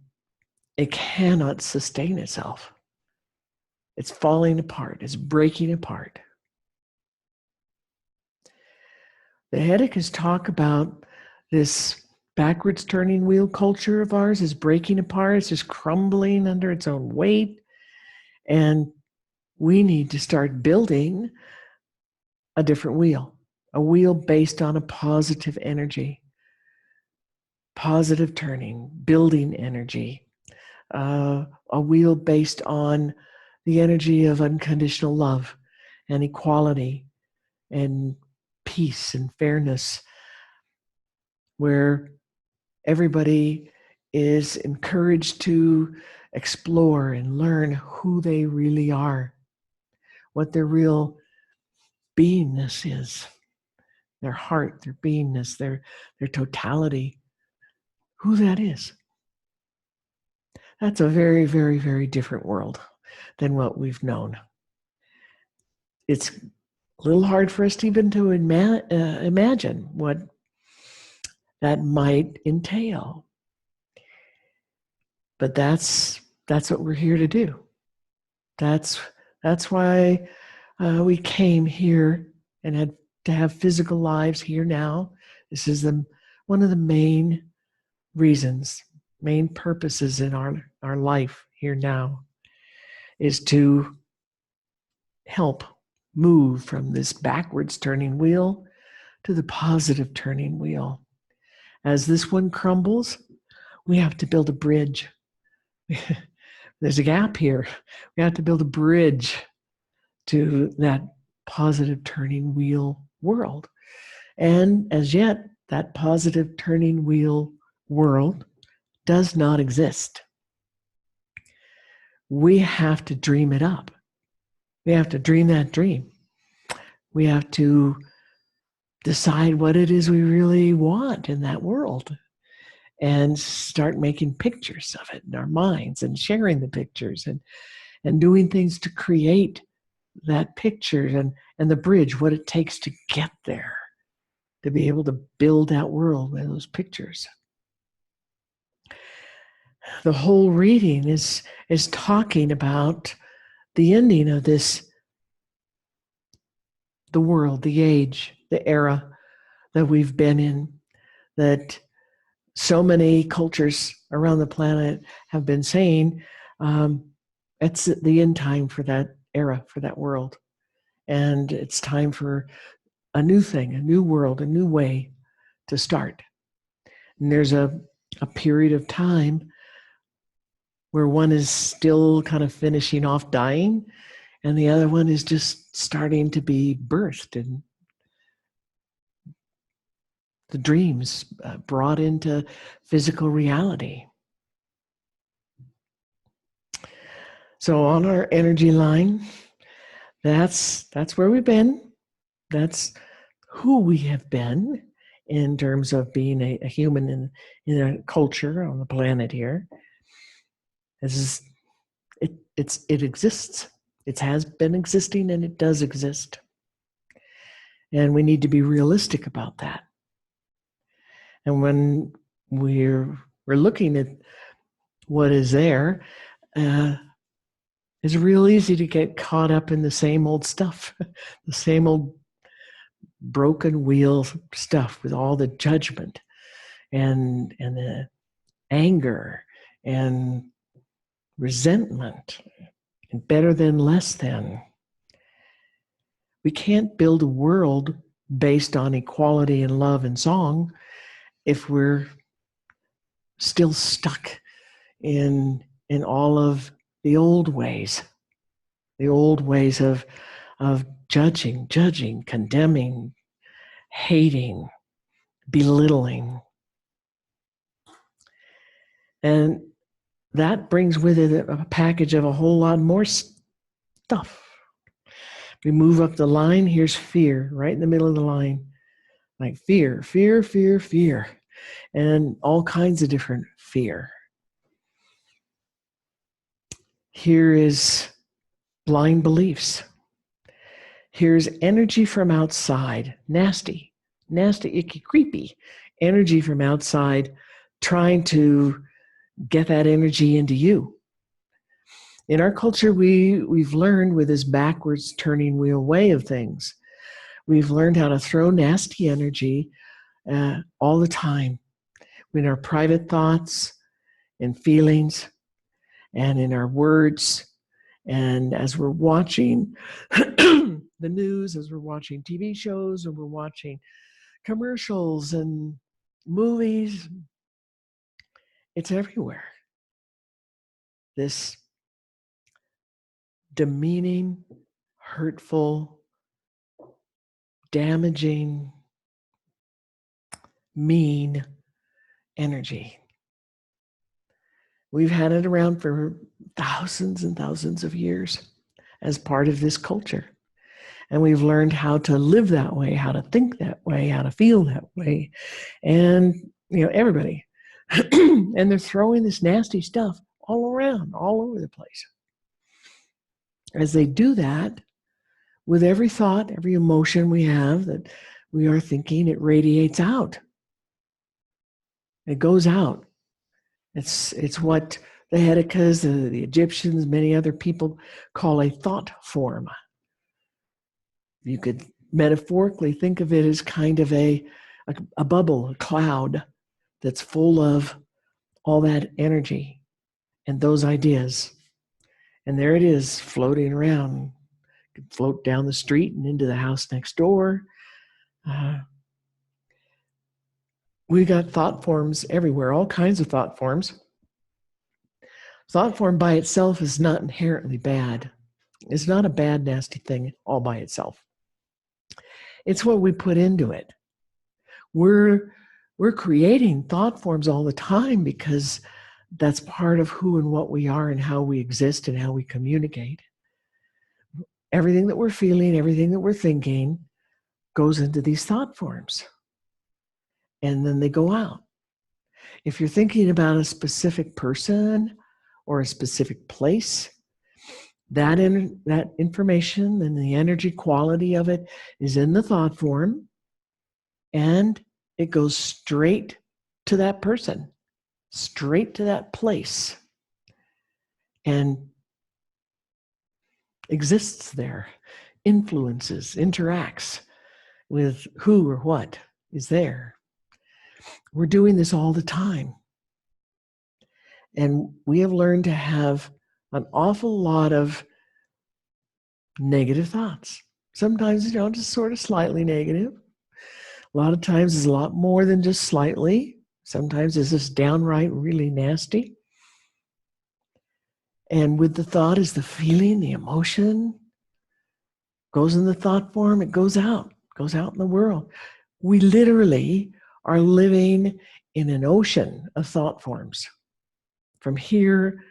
it cannot sustain itself. It's falling apart. It's breaking apart. The Whitakers talk about this backwards turning wheel culture of ours is breaking apart. It's just crumbling under its own weight. And we need to start building a different wheel, a wheel based on a positive energy, positive turning, building energy, a wheel based on the energy of unconditional love and equality and peace and fairness, where everybody is encouraged to explore and learn who they really are, what their real beingness is, their heart, their beingness, their totality, who that is. That's a very, very, very different world than what we've known. It's a little hard for us to even to imagine what that might entail. But that's what we're here to do. That's why we came here and had to have physical lives here now. This is one of the main reasons, main purposes in our life here now, is to help move from this backwards turning wheel to the positive turning wheel. As this one crumbles, we have to build a bridge. There's a gap here. We have to build a bridge to that positive turning wheel world. And as yet, that positive turning wheel world does not exist. We have to dream it up. We have to dream that dream. We have to decide what it is we really want in that world and start making pictures of it in our minds and sharing the pictures and doing things to create that picture and the bridge, what it takes to get there, to be able to build that world with those pictures. The whole reading is talking about the ending of this, the world, the age, the era that we've been in, that so many cultures around the planet have been saying it's the end time for that era, for that world. And it's time for a new thing, a new world, a new way to start. And there's a period of time where one is still kind of finishing off dying, and the other one is just starting to be birthed and the dreams brought into physical reality. So on our energy line, that's where we've been. That's who we have been in terms of being a human in a culture on the planet here. It exists. It has been existing and it does exist. And we need to be realistic about that. And when we're looking at what is there, it's real easy to get caught up in the same old stuff, the same old broken wheel stuff with all the judgment and the anger and resentment and better than, less than. We can't build a world based on equality and love and song if we're still stuck in all of the old ways of judging, condemning, hating, belittling. And that brings with it a package of a whole lot more stuff. We move up the line, here's fear, right in the middle of the line. Like fear, and all kinds of different fear. Here is blind beliefs. Here's energy from outside, nasty, icky, creepy energy from outside, trying to get that energy into you. In our culture, we've learned with this backwards turning wheel way of things, we've learned how to throw nasty energy all the time in our private thoughts and feelings and in our words. And as we're watching the news, as we're watching TV shows, and we're watching commercials and movies, it's everywhere. This demeaning, hurtful, damaging, mean energy. We've had it around for thousands and thousands of years as part of this culture. And we've learned how to live that way, how to think that way, how to feel that way. And, everybody. And they're throwing this nasty stuff all around, all over the place. As they do that, with every thought, every emotion we have that we are thinking, it radiates out. It goes out. It's what The Whitakers, the Egyptians, many other people call a thought form. You could metaphorically think of it as kind of a bubble, a cloud that's full of all that energy and those ideas. And there it is, floating around. It could float down the street and into the house next door. We got thought forms everywhere, all kinds of thought forms. Thought form by itself is not inherently bad. It's not a bad, nasty thing all by itself. It's what we put into it. We're creating thought forms all the time because that's part of who and what we are and how we exist and how we communicate. Everything that we're feeling, everything that we're thinking goes into these thought forms. And then they go out. If you're thinking about a specific person or a specific place, that information and the energy quality of it is in the thought form, and it goes straight to that person, straight to that place, and exists there, influences, interacts with who or what is there. We're doing this all the time. And we have learned to have an awful lot of negative thoughts. Sometimes, just sort of slightly negative. A lot of times it's a lot more than just slightly. Sometimes it's just downright really nasty. And with the thought is the feeling, the emotion. Goes in the thought form, it goes out in the world. We literally are living in an ocean of thought forms. From here,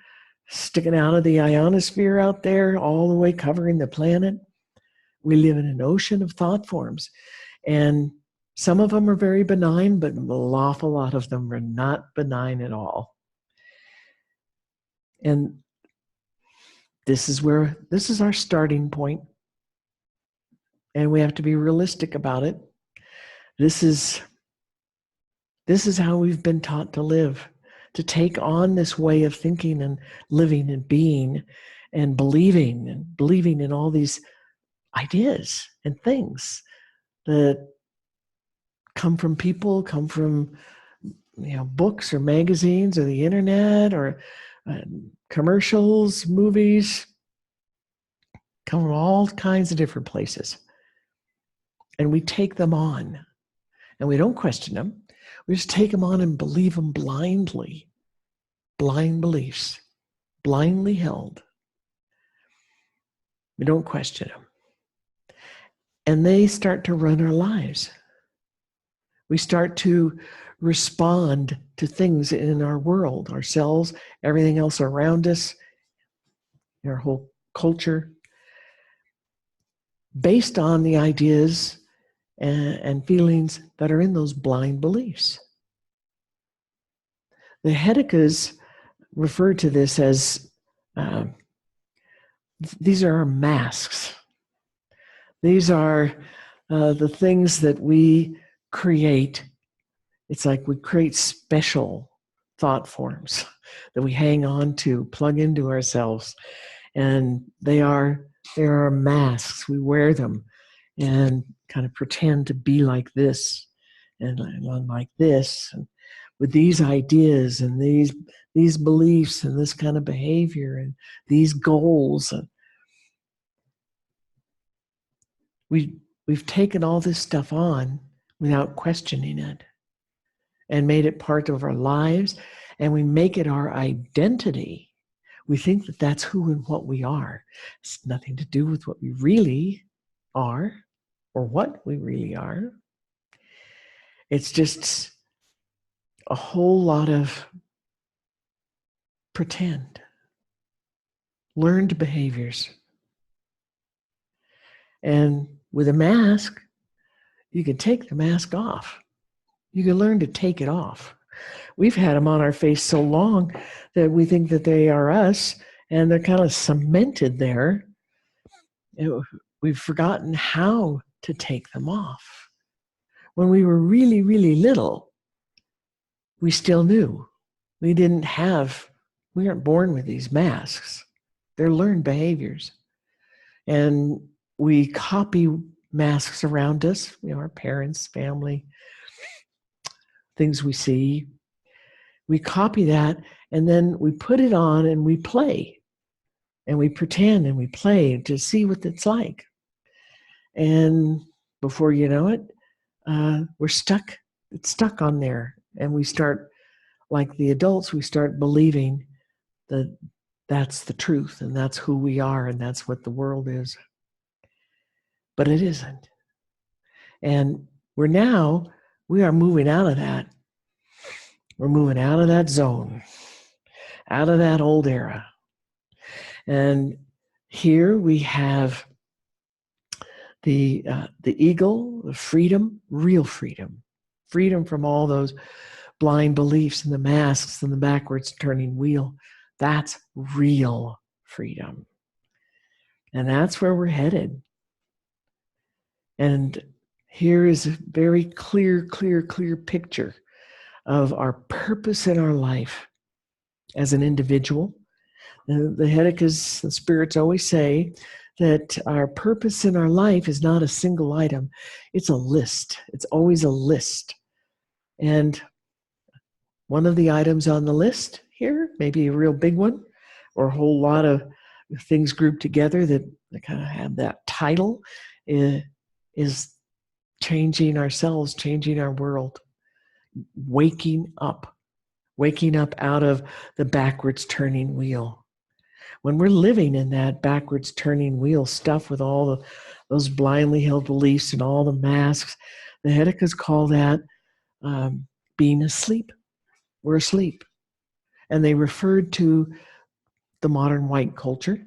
sticking out of the ionosphere out there, all the way covering the planet, we live in an ocean of thought forms. And some of them are very benign, but an awful lot of them are not benign at all. And this is our starting point. And we have to be realistic about it. This is how we've been taught to live, to take on this way of thinking and living and being and believing in all these ideas and things that come from people, come from books or magazines or the internet or commercials, movies, come from all kinds of different places. And we take them on, and we don't question them. We just take them on and believe them blindly. Blind beliefs, blindly held. We don't question them. And they start to run our lives. We start to respond to things in our world, ourselves, everything else around us, our whole culture, based on the ideas and feelings that are in those blind beliefs. The Whitakers refer to this as these are our masks. These are the things that we create. It's like we create special thought forms that we hang on to, plug into ourselves, and they are masks. We wear them and kind of pretend to be like this and like this, and with these ideas and these beliefs and this kind of behavior and these goals. And we've taken all this stuff on without questioning it and made it part of our lives, and we make it our identity. We think that that's who and what we are. It's nothing to do with what we really are or what we really are. It's just a whole lot of pretend, learned behaviors. And with a mask, you can take the mask off. You can learn to take it off. We've had them on our face so long that we think that they are us, and they're kind of cemented there. We've forgotten how to take them off. When we were really, really little, we still knew. We didn't have We aren't born with these masks. They're learned behaviors. And we copy masks around us, our parents, family, things we see. We copy that, and then we put it on and we play. And we pretend and we play to see what it's like. And before you know it, we're stuck. It's stuck on there. And we start, like the adults, we start believing that that's the truth and that's who we are and that's what the world is. But it isn't. And we are moving out of that. We're moving out of that zone, out of that old era. And here we have the eagle, the freedom, real freedom. Freedom from all those blind beliefs and the masks and the backwards turning wheel. That's real freedom. And that's where we're headed. And here is a very clear picture of our purpose in our life as an individual. The Whitakers, the spirits always say that our purpose in our life is not a single item. It's a list. It's always a list. And one of the items on the list here, maybe a real big one, or a whole lot of things grouped together that kind of have that title, is changing ourselves, changing our world, waking up out of the backwards turning wheel. When we're living in that backwards turning wheel stuff with all those blindly held beliefs and all the masks, the Whitakers call that being asleep. We're asleep. And they referred to the modern white culture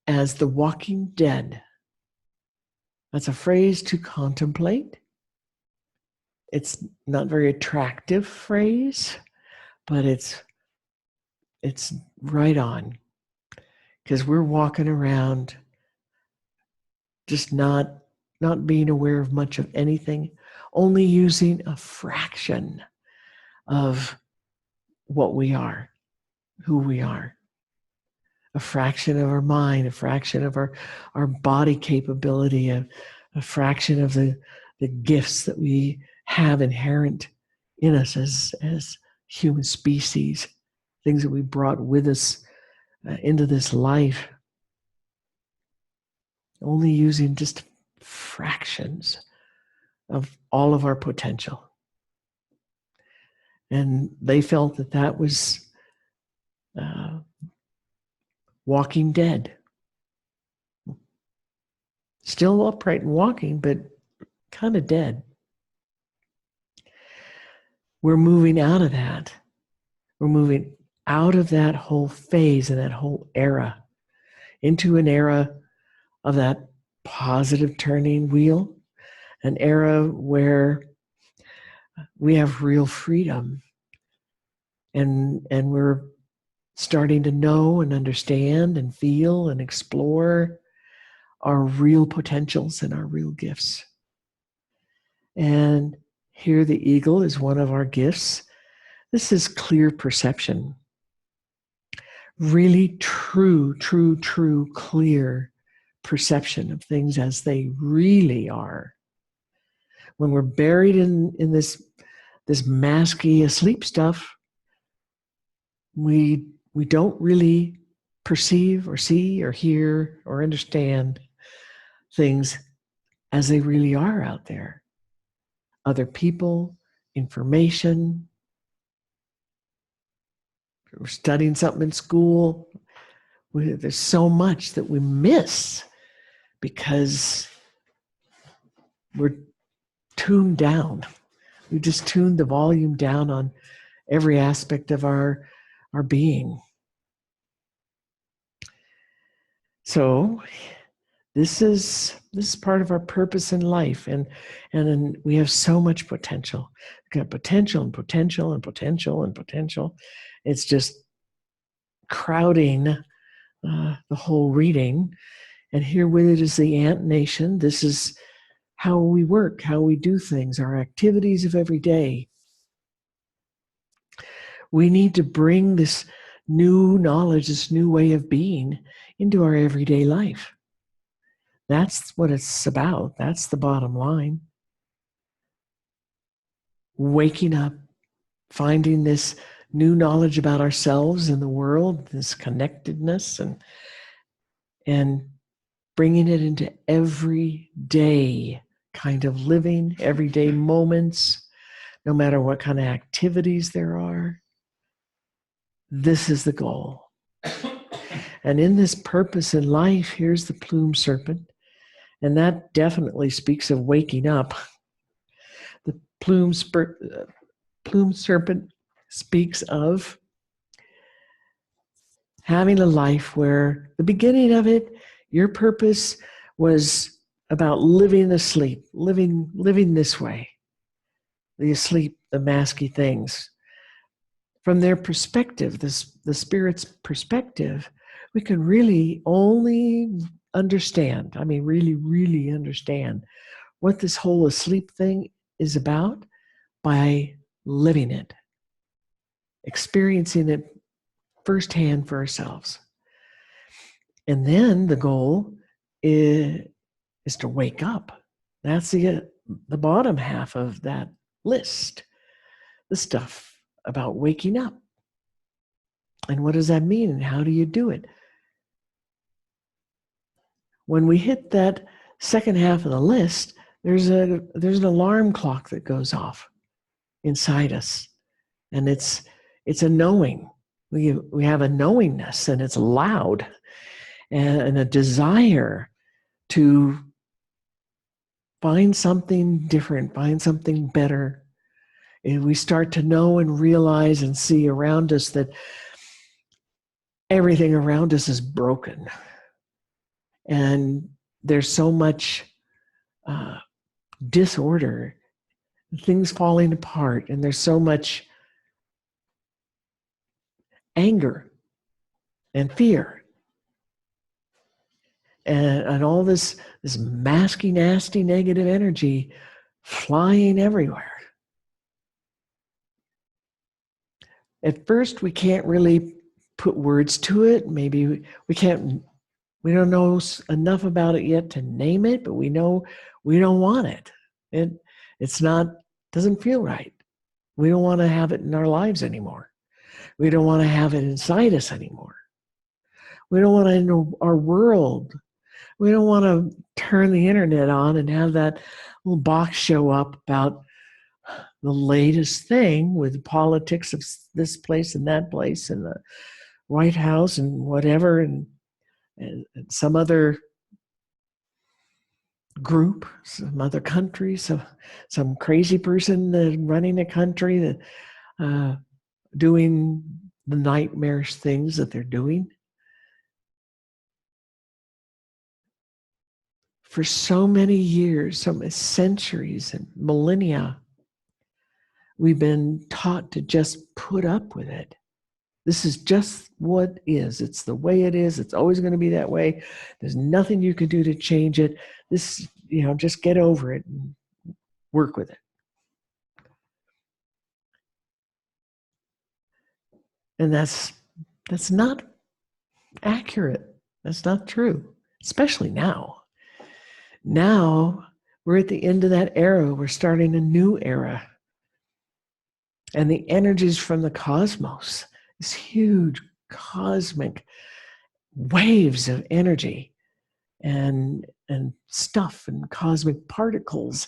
as the walking dead. That's a phrase to contemplate. It's not a very attractive phrase, but it's right on. Because we're walking around just not being aware of much of anything, only using a fraction of what we are, who we are. A fraction of our mind, a fraction of our body capability, a fraction of the gifts that we have inherent in us as human species, things that we brought with us into this life. Only using just fractions of all of our potential. And they felt that was walking dead. Still upright and walking, but kind of dead. We're moving out of that. We're moving out of that whole phase and that whole era into an era of that positive turning wheel, an era where we have real freedom, and we're starting to know and understand and feel and explore our real potentials and our real gifts. And here the eagle is one of our gifts. This is clear perception. Really true, clear perception of things as they really are. When we're buried in this masky asleep stuff, we don't really perceive or see or hear or understand things as they really are out there. Other people, information. We're studying something in school. There's so much that we miss because we're tuned down. We just tuned the volume down on every aspect of our being. So this is part of our purpose in life, and then we have so much potential. We've got potential and potential and potential and potential. It's just crowding the whole reading. And here with it is the ant nation. This is how we work, how we do things, our activities of every day. We need to bring this new knowledge, this new way of being into our everyday life. That's what it's about. That's the bottom line. Waking up, finding this new knowledge about ourselves and the world, this connectedness, and bringing it into everyday kind of living, everyday moments, no matter what kind of activities there are. This is the goal. And in this purpose in life, here's the plume serpent. And that definitely speaks of waking up. The plume serpent speaks of having a life where the beginning of it, your purpose was about living asleep, living this way. The asleep, the masky things. From their perspective, the spirit's perspective, we can really only understand, really understand what this whole asleep thing is about by living it, experiencing it firsthand for ourselves. And then the goal is to wake up. That's the bottom half of that list, the stuff about waking up. And what does that mean? And how do you do it? When we hit that second half of the list, there's an alarm clock that goes off inside us. And it's a knowing. We have a knowingness, and it's loud, and a desire to find something different, find something better. And we start to know and realize and see around us that everything around us is broken. And there's so much disorder, things falling apart, and there's so much anger and fear. And all this masky, nasty, negative energy flying everywhere. At first, we can't really put words to it. Maybe we don't know enough about it yet to name it, but we know we don't want it. Doesn't feel right. We don't want to have it in our lives anymore. We don't want to have it inside us anymore. We don't want it in our world. We don't want to turn the internet on and have that little box show up about the latest thing with politics of this place and that place and the White House and whatever and some other group, some other country, some crazy person running a country that doing the nightmarish things that they're doing. For so many years, so many centuries and millennia, we've been taught to just put up with it. This is just what is. It's the way it is. It's always going to be that way. There's nothing you can do to change it. Just get over it and work with it. And that's not accurate. That's not true, especially now. Now we're at the end of that era. We're starting a new era. And the energies from the cosmos, this huge cosmic waves of energy and stuff and cosmic particles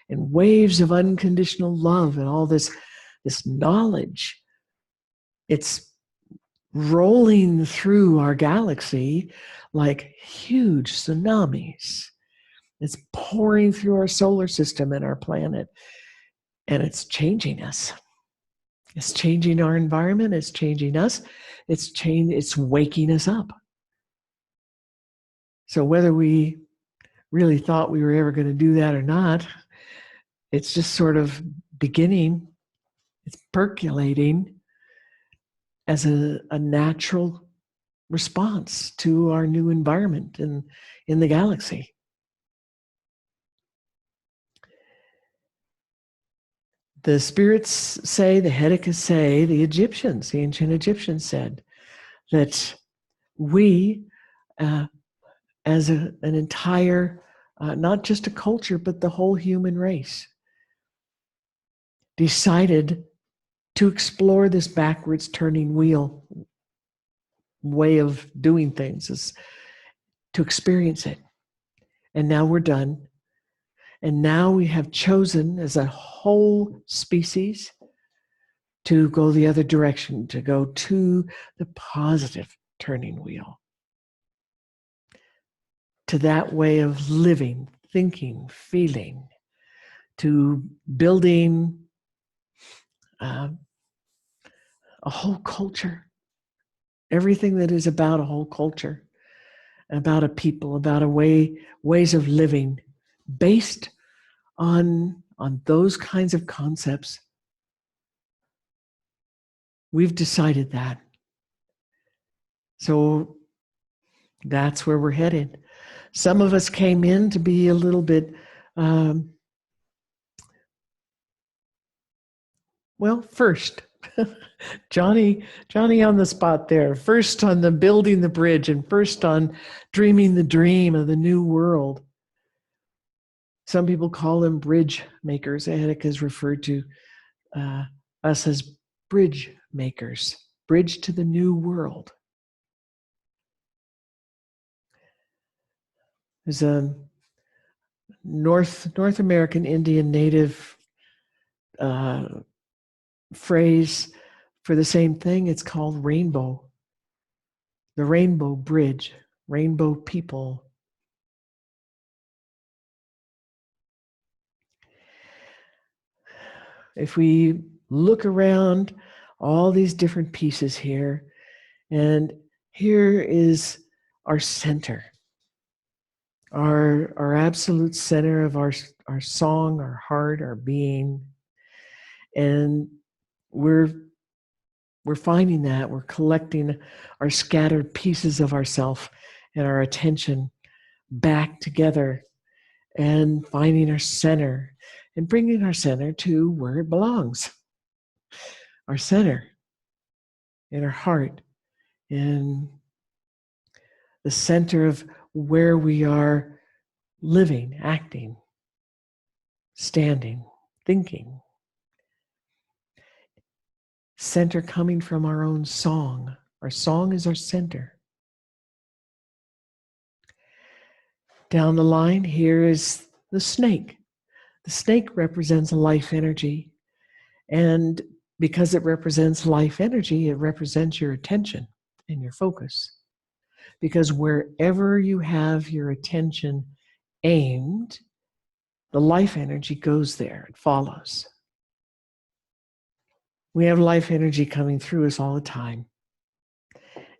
and waves of unconditional love and all this knowledge. It's rolling through our galaxy like huge tsunamis. It's pouring through our solar system and our planet, and it's changing us. It's changing our environment. It's changing us. It's waking us up. So whether we really thought we were ever going to do that or not, it's just sort of beginning. It's percolating as a natural response to our new environment in the galaxy. The spirits say, the Whitakers say, the ancient Egyptians said, that we, as an entire, not just a culture, but the whole human race, decided to explore this backwards turning wheel way of doing things, is to experience it. And now we're done. And now we have chosen as a whole species to go the other direction, to go to the positive turning wheel, to that way of living, thinking, feeling, to building a whole culture, everything that is about a whole culture, about a people, about ways of living based on those kinds of concepts. We've decided that. So that's where we're headed. Some of us came in to be a little bit, first, Johnny on the spot there, first on the building the bridge and first on dreaming the dream of the new world. Some people call them bridge makers. Whitaker has referred to us as bridge makers, bridge to the new world. There's a North American Indian native phrase for the same thing. It's called rainbow. The rainbow bridge, rainbow people. If we look around all these different pieces here, and here is our center, our absolute center of our song, our heart, our being. And we're finding that, we're collecting our scattered pieces of ourself and our attention back together and finding our center and bringing our center to where it belongs. Our center in our heart, in the center of where we are living, acting, standing, thinking. Center coming from our own song. Our song is our center. Down the line, here is the snake. The snake represents life energy. And because it represents life energy, it represents your attention and your focus. Because wherever you have your attention aimed, the life energy goes there, it follows. We have life energy coming through us all the time.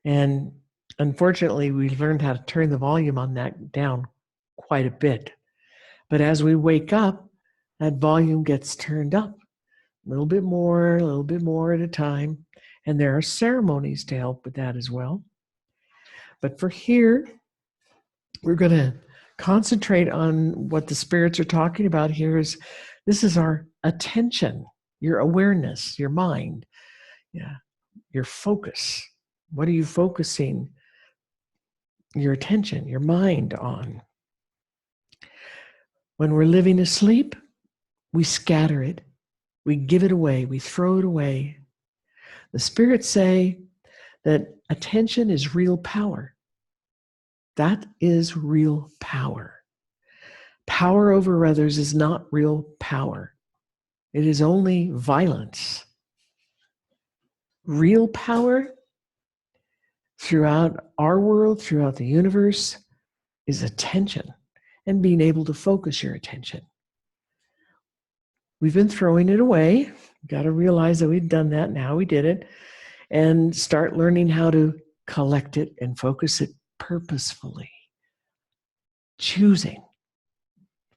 And unfortunately, we learned how to turn the volume on that down quite a bit. But as we wake up, that volume gets turned up a little bit more at a time. And there are ceremonies to help with that as well. But for here, we're going to concentrate on what the spirits are talking about here. This is our attention, your awareness, your mind, your focus. What are you focusing your attention, your mind on? When we're living asleep, we scatter it, we give it away, we throw it away. The spirits say that attention is real power. That is real power. Power over others is not real power. It is only violence. Real power throughout our world, throughout the universe, is attention and being able to focus your attention. We've been throwing it away. You've got to realize that we've done that, now we did it, and start learning how to collect it and focus it purposefully. Choosing,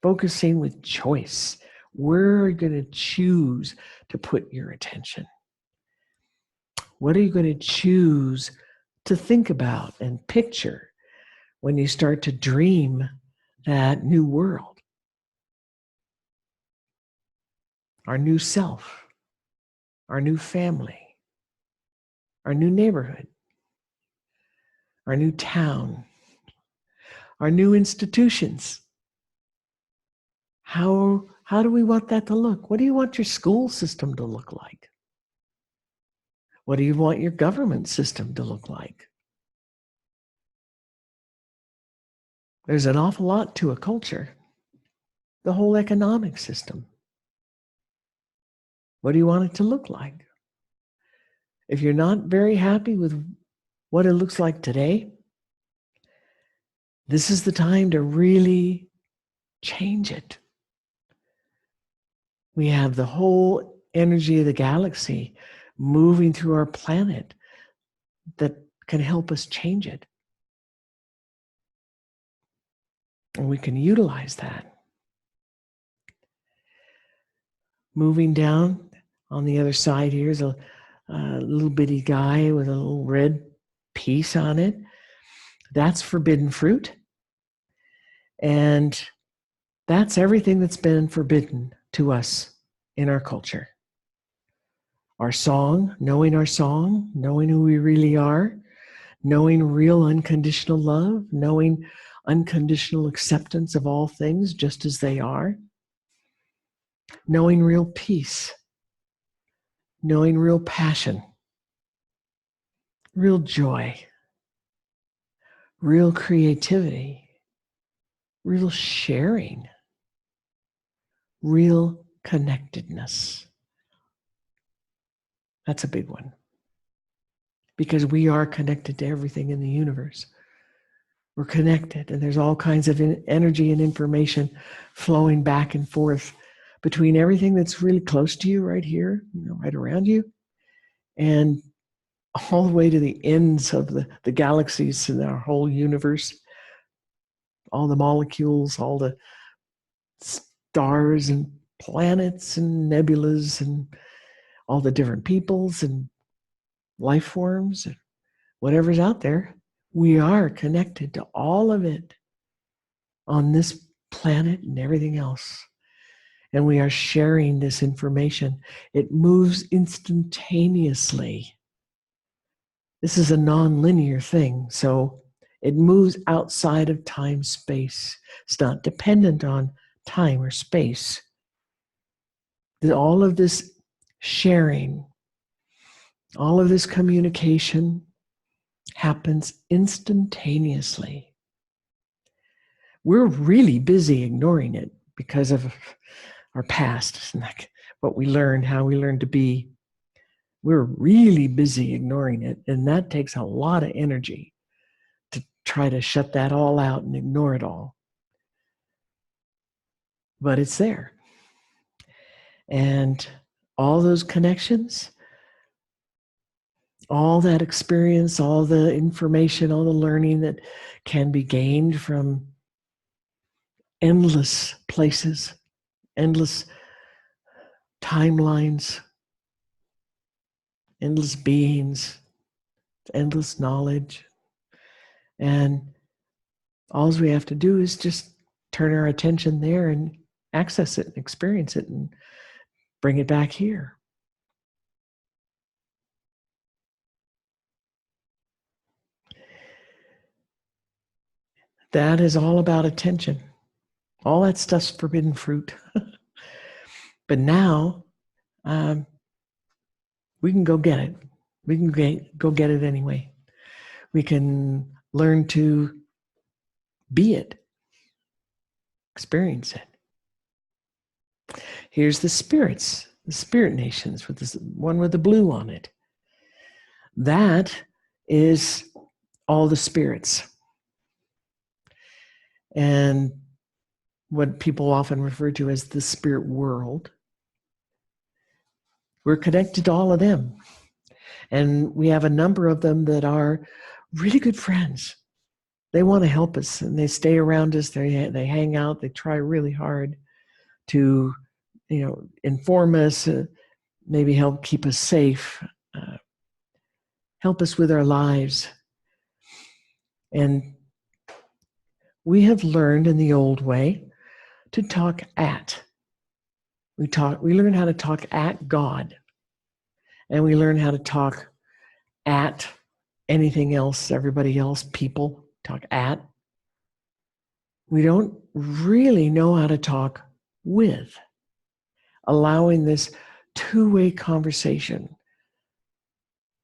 focusing with choice. Where are you going to choose to put your attention? What are you going to choose to think about and picture when you start to dream that new world? Our new self, our new family, our new neighborhood. our new town, our new institutions. How do we want that to look? What do you want your school system to look like? What do you want your government system to look like? There's an awful lot to a culture. The whole economic system. What do you want it to look like? If you're not very happy with what it looks like today, this is the time to really change it. We have the whole energy of the galaxy moving through our planet that can help us change it. And we can utilize that. Moving down on the other side here is a little bitty guy with a little red piece on it. That's forbidden fruit. And that's everything that's been forbidden to us in our culture. Our song, knowing who we really are, knowing real unconditional love, knowing unconditional acceptance of all things just as they are, knowing real peace, knowing real passion, real joy, real creativity, real sharing, real connectedness. That's a big one. Because we are connected to everything in the universe. We're connected, and there's all kinds of energy and information flowing back and forth between everything that's really close to you right here, right around you, and all the way to the ends of the galaxies in our whole universe, all the molecules, all the stars and planets and nebulas and all the different peoples and life forms, and whatever's out there. We are connected to all of it on this planet and everything else. And we are sharing this information. It moves instantaneously. This is a non-linear thing, so it moves outside of time, space. It's not dependent on time or space. All of this sharing, all of this communication happens instantaneously. We're really busy ignoring it because of our past, like what we learned, how we learned to be. We're really busy ignoring it, and that takes a lot of energy to try to shut that all out and ignore it all. But it's there. And all those connections, all that experience, all the information, all the learning that can be gained from endless places, endless timelines, endless beings, endless knowledge. And all we have to do is just turn our attention there and access it and experience it and bring it back here. That is all about attention. All that stuff's forbidden fruit. But now, we can go get it. We can go get it anyway. We can learn to be it, experience it. Here's the spirits, the spirit nations, with this one with the blue on it. That is all the spirits. And what people often refer to as the spirit world. We're connected to all of them. And we have a number of them that are really good friends. They want to help us, and they stay around us. They hang out. They try really hard to, inform us, maybe help keep us safe, help us with our lives. And we have learned in the old way to talk at. We learn how to talk at God. And we learn how to talk at anything else, everybody else, people talk at. We don't really know how to talk with, allowing this two-way conversation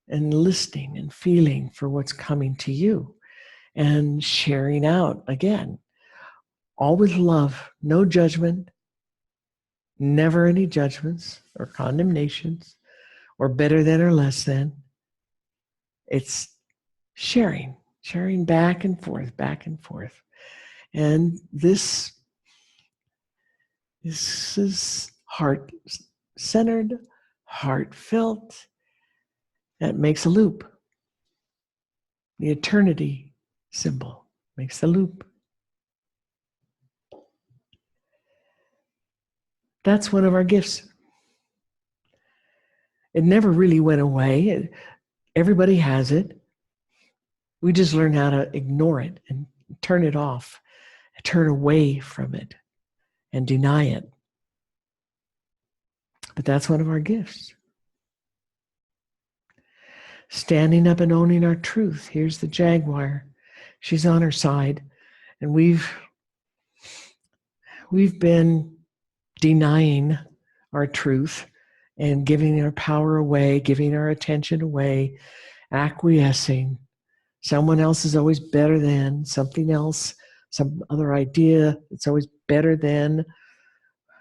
and listening and feeling for what's coming to you and sharing out again, all with love, no judgment, never any judgments or condemnations or better than or less than. It's sharing back and forth, back and forth. And this is heart-centered, heartfelt. That makes a loop. The eternity symbol makes the loop. That's one of our gifts. It never really went away. Everybody has it. We just learn how to ignore it and turn it off, turn away from it and deny it. But that's one of our gifts. Standing up and owning our truth. Here's the jaguar. She's on her side. And we've been denying our truth and giving our power away, giving our attention away, acquiescing. Someone else is always better than, something else, some other idea that's always better than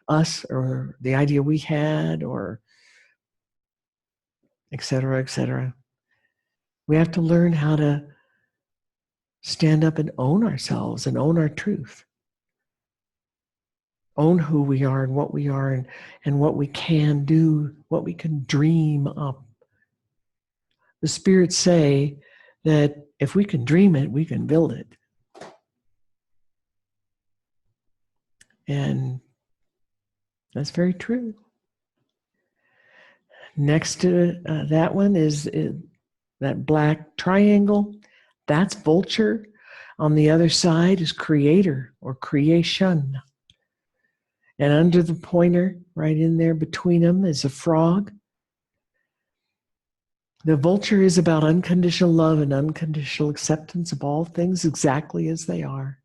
us or the idea we had, or et cetera, et cetera. We have to learn how to stand up and own ourselves and own our truth. Own who we are and what we are and what we can do, what we can dream up. The spirits say that if we can dream it, we can build it. And that's very true. Next to that one is that black triangle. That's vulture. On the other side is creator or creation. And under the pointer, right in there between them, is a frog. The vulture is about unconditional love and unconditional acceptance of all things exactly as they are.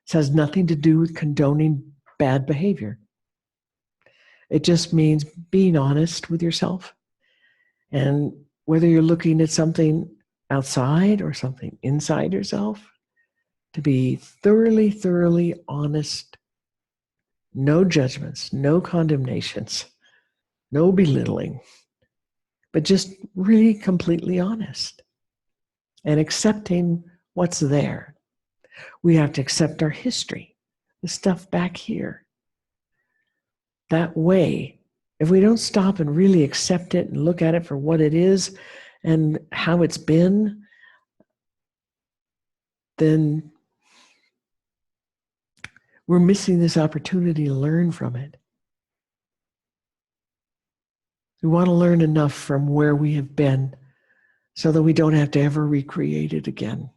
It has nothing to do with condoning bad behavior. It just means being honest with yourself. And whether you're looking at something outside or something inside yourself, to be thoroughly, thoroughly honest. No judgments, no condemnations, no belittling, but just really completely honest and accepting what's there. We have to accept our history, the stuff back here. That way, if we don't stop and really accept it and look at it for what it is and how it's been, then we're missing this opportunity to learn from it. We want to learn enough from where we have been so that we don't have to ever recreate it again.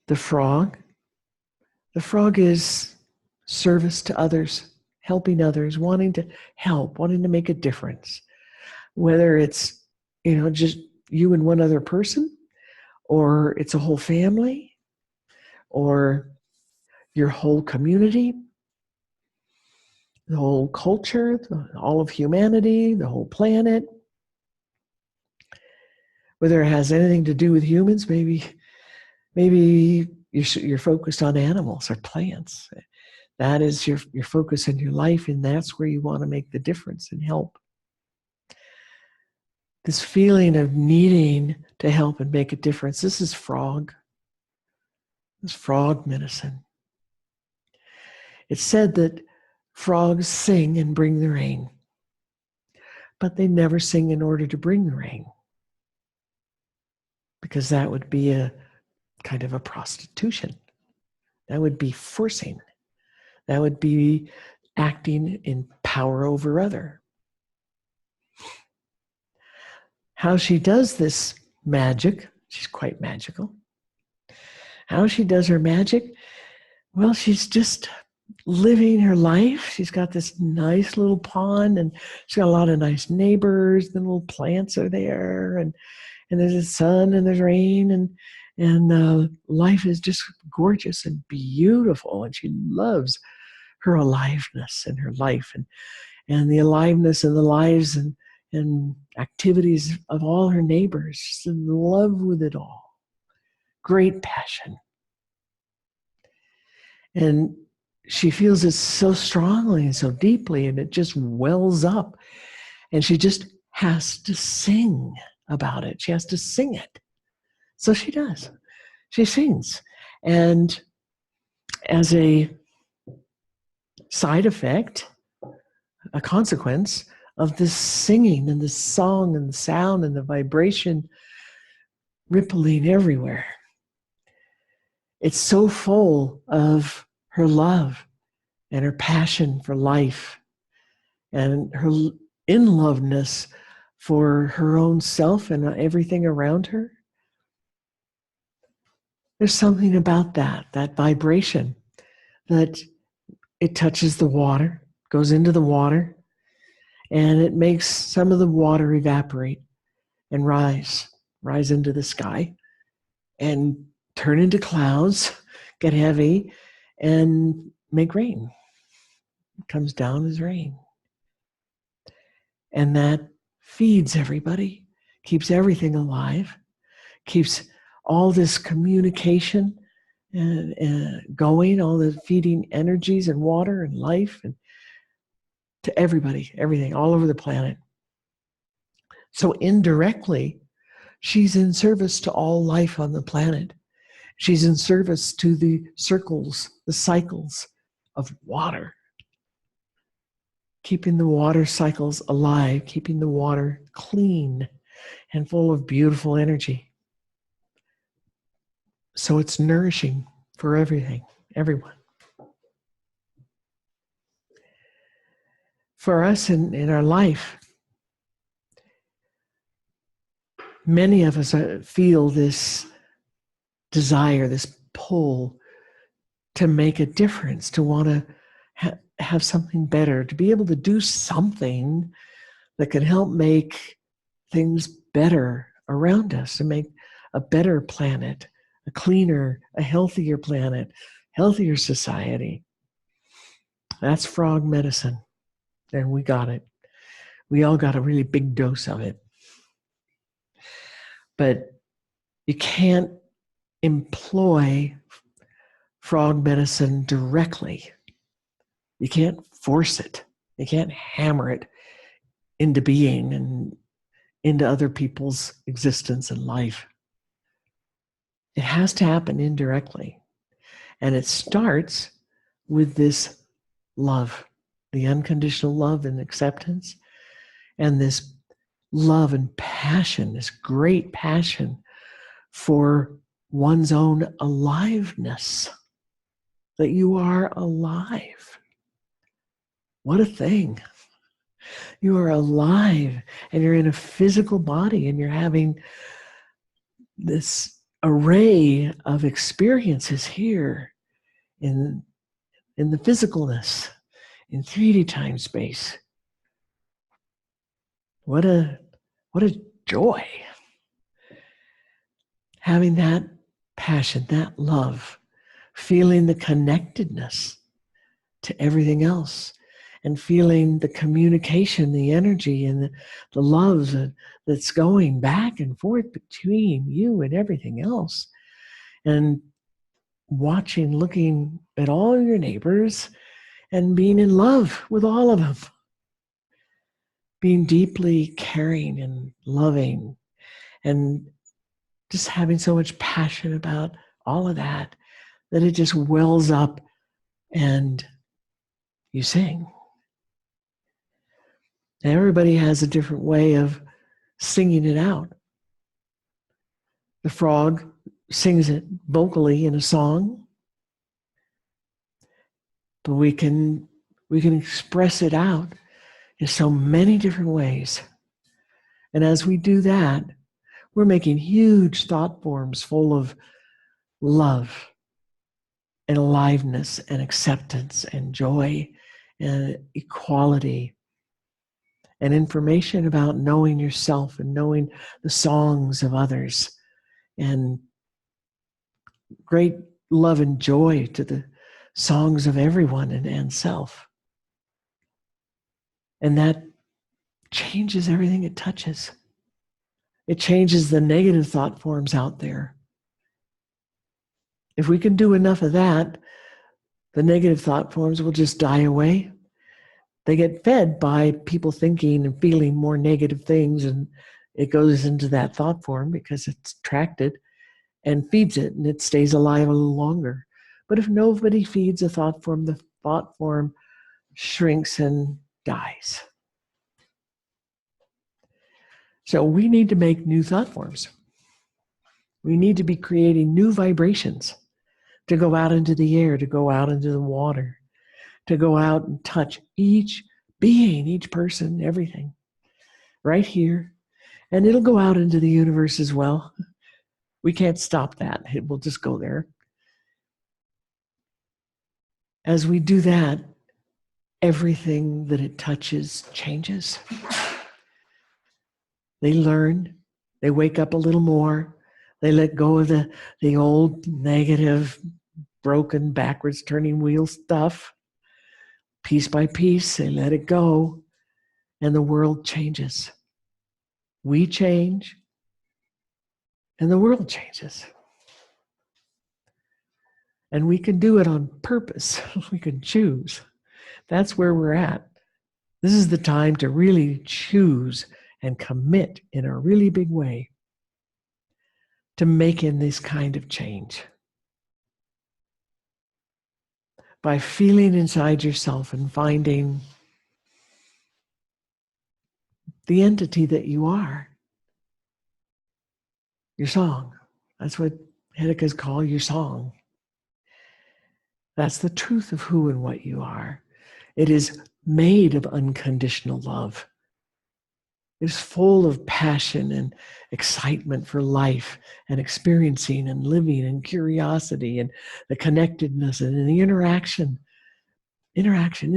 The frog is service to others, helping others, wanting to help, wanting to make a difference. Whether it's, just you and one other person, or it's a whole family, or your whole community, the whole culture, all of humanity, the whole planet. Whether it has anything to do with humans, maybe you're focused on animals or plants. That is your focus in your life, and that's where you want to make the difference and help. This feeling of needing to help and make a difference, this is frog. This frog medicine. It's said that frogs sing and bring the rain, but they never sing in order to bring the rain, because that would be a kind of a prostitution. That would be forcing. That would be acting in power over other. How she does this magic, she's quite magical. How she does her magic, well, she's just living her life. She's got this nice little pond, and she's got a lot of nice neighbors. The little plants are there, and there's the sun and there's rain, and life is just gorgeous and beautiful. And she loves her aliveness and her life, and the aliveness and the lives and activities of all her neighbors. She's in love with it all. Great passion. And she feels it so strongly and so deeply, and it just wells up. And she just has to sing about it. She has to sing it. So she does. She sings. And as a side effect, a consequence of this singing and the song and the sound and the vibration rippling everywhere, it's so full of her love and her passion for life and her in-loveness for her own self and everything around her. There's something about that vibration, that it touches the water, goes into the water, and it makes some of the water evaporate and rise into the sky and turn into clouds, get heavy, and make rain. It comes down as rain. And that feeds everybody, keeps everything alive, keeps all this communication going, all the feeding energies and water and life and to everybody, everything, all over the planet. So indirectly, she's in service to all life on the planet. She's in service to the circles, the cycles of water, keeping the water cycles alive, keeping the water clean and full of beautiful energy. So it's nourishing for everything, everyone. For us in our life, many of us feel this desire, this pull to make a difference, to want to have something better, to be able to do something that can help make things better around us, to make a better planet, a cleaner, a healthier planet, healthier society. That's frog medicine, and we got it. We all got a really big dose of it. But you can't employ frog medicine directly. You can't force it. You can't hammer it into being and into other people's existence and life. It has to happen indirectly. And it starts with this love, the unconditional love and acceptance, and this love and passion, this great passion for one's own aliveness, that you are alive. What a thing. You are alive and you're in a physical body and you're having this array of experiences here in the physicalness, in 3D time space. What a joy. Having that passion, that love, feeling the connectedness to everything else, and feeling the communication, the energy, and the love that's going back and forth between you and everything else. And watching, looking at all your neighbors and being in love with all of them. Being deeply caring and loving and just having so much passion about all of that it just wells up and you sing. Everybody has a different way of singing it out. The frog sings it vocally in a song, but we can express it out in so many different ways. And as we do that, we're making huge thought forms full of love and aliveness and acceptance and joy and equality and information about knowing yourself and knowing the songs of others and great love and joy to the songs of everyone and self. And that changes everything it touches. It changes the negative thought forms out there. If we can do enough of that, the negative thought forms will just die away. They get fed by people thinking and feeling more negative things, and it goes into that thought form because it's attracted and feeds it, and it stays alive a little longer. But if nobody feeds a thought form, the thought form shrinks and dies. So we need to make new thought forms. We need to be creating new vibrations to go out into the air, to go out into the water, to go out and touch each being, each person, everything, right here. And it'll go out into the universe as well. We can't stop that. It will just go there. As we do that, everything that it touches changes. They learn, they wake up a little more, they let go of the old negative, broken, backwards turning wheel stuff. Piece by piece, they let it go, and the world changes. We change, and the world changes. And we can do it on purpose. We can choose. That's where we're at. This is the time to really choose and commit in a really big way to making this kind of change. By feeling inside yourself and finding the entity that you are. Your song. That's what Whitaker's call your song. That's the truth of who and what you are. It is made of unconditional love. It is full of passion and excitement for life and experiencing and living and curiosity and the connectedness and the interaction. Interaction,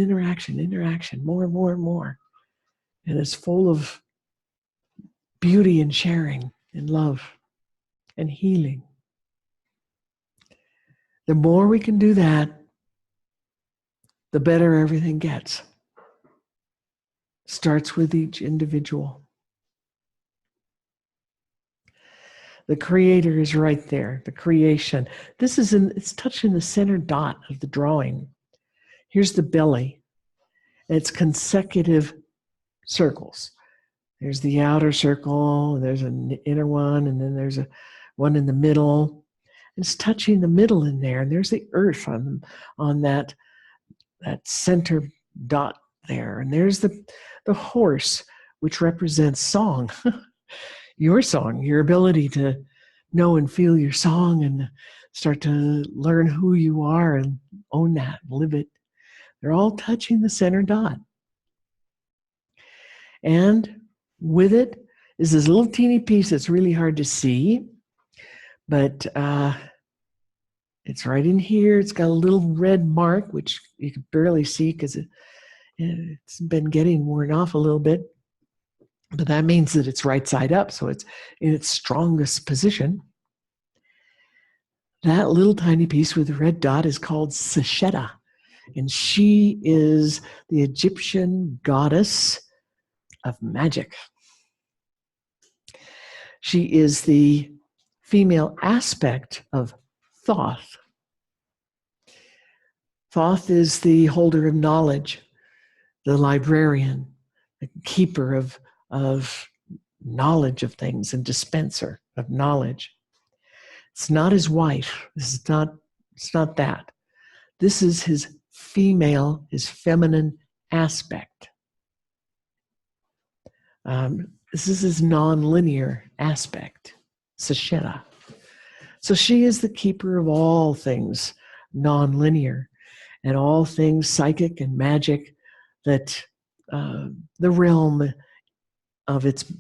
more and more and more. And it's full of beauty and sharing and love and healing. The more we can do that, the better everything gets. Starts with each individual. The creator is right there, the creation. It's touching the center dot of the drawing. Here's the belly. It's consecutive circles. There's the outer circle, there's an inner one, and then there's a one in the middle. It's touching the middle in there, and there's the earth on that center dot there. And there's the horse, which represents song. Your song, your ability to know and feel your song and start to learn who you are and own that, live it. They're all touching the center dot. And with it is this little teeny piece that's really hard to see, but it's right in here. It's got a little red mark, which you can barely see because it's been getting worn off a little bit. But that means that it's right side up, so it's in its strongest position. That little tiny piece with the red dot is called Sesheta, and she is the Egyptian goddess of magic. She is the female aspect of Thoth. Thoth is the holder of knowledge, the librarian, the keeper of knowledge of things and dispenser of knowledge. It's not his wife. It's not that. This is his female, his feminine aspect. This is his non-linear aspect, Sesheta. So she is the keeper of all things non-linear and all things psychic and magic that the realm of its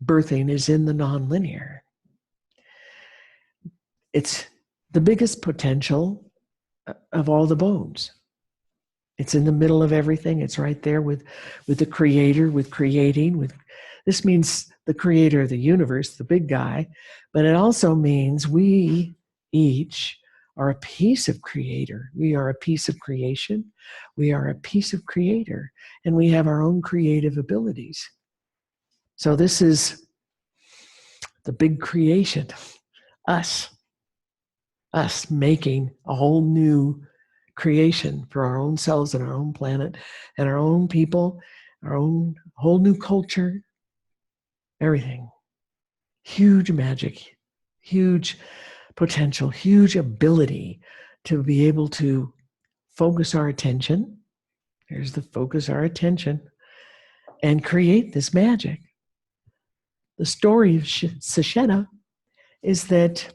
birthing is in the non-linear. It's the biggest potential of all the bones. It's in the middle of everything. It's right there with the creator, with creating. This means the creator of the universe, the big guy, but it also means we each are a piece of creator. We are a piece of creation. We are a piece of creator, and we have our own creative abilities. So this is the big creation, us making a whole new creation for our own selves and our own planet and our own people, our own whole new culture, everything. Huge magic, huge potential, huge ability to be able to focus our attention. Here's the focus our attention and create this magic. The story of Seshena is that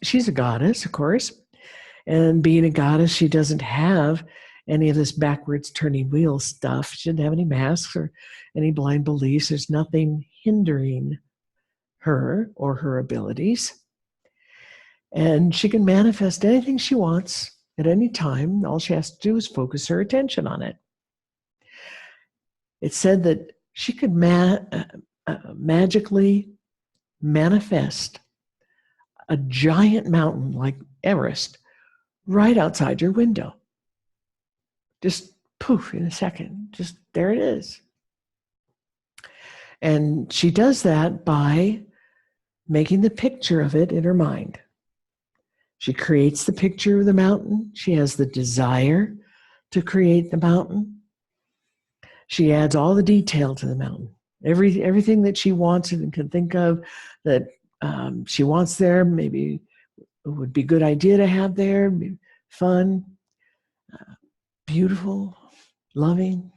she's a goddess, of course, and being a goddess, she doesn't have any of this backwards turning wheel stuff. She didn't have any masks or any blind beliefs. There's nothing hindering her or her abilities. And she can manifest anything she wants at any time. All she has to do is focus her attention on it. It's said that she could magically manifest a giant mountain like Everest right outside your window. Just poof, in a second. Just there it is. And she does that by making the picture of it in her mind. She creates the picture of the mountain. She has the desire to create the mountain. She adds all the detail to the mountain. Everything that she wants and can think of that she wants there, maybe it would be a good idea to have there, fun, beautiful, loving.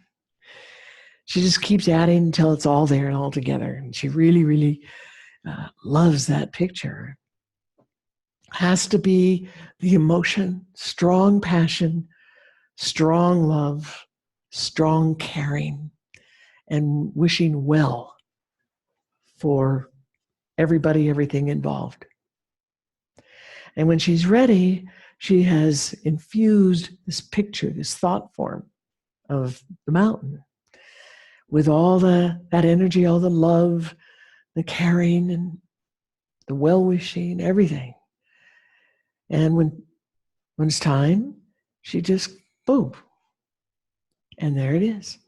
She just keeps adding until it's all there and all together. And she really, really loves that picture. Has to be the emotion, strong passion, strong love, strong caring, and wishing well for everybody, everything involved. And when she's ready, she has infused this picture, this thought form of the mountain with all that energy, all the love, the caring, and the well-wishing, everything. And when it's time, she just, boom, and there it is.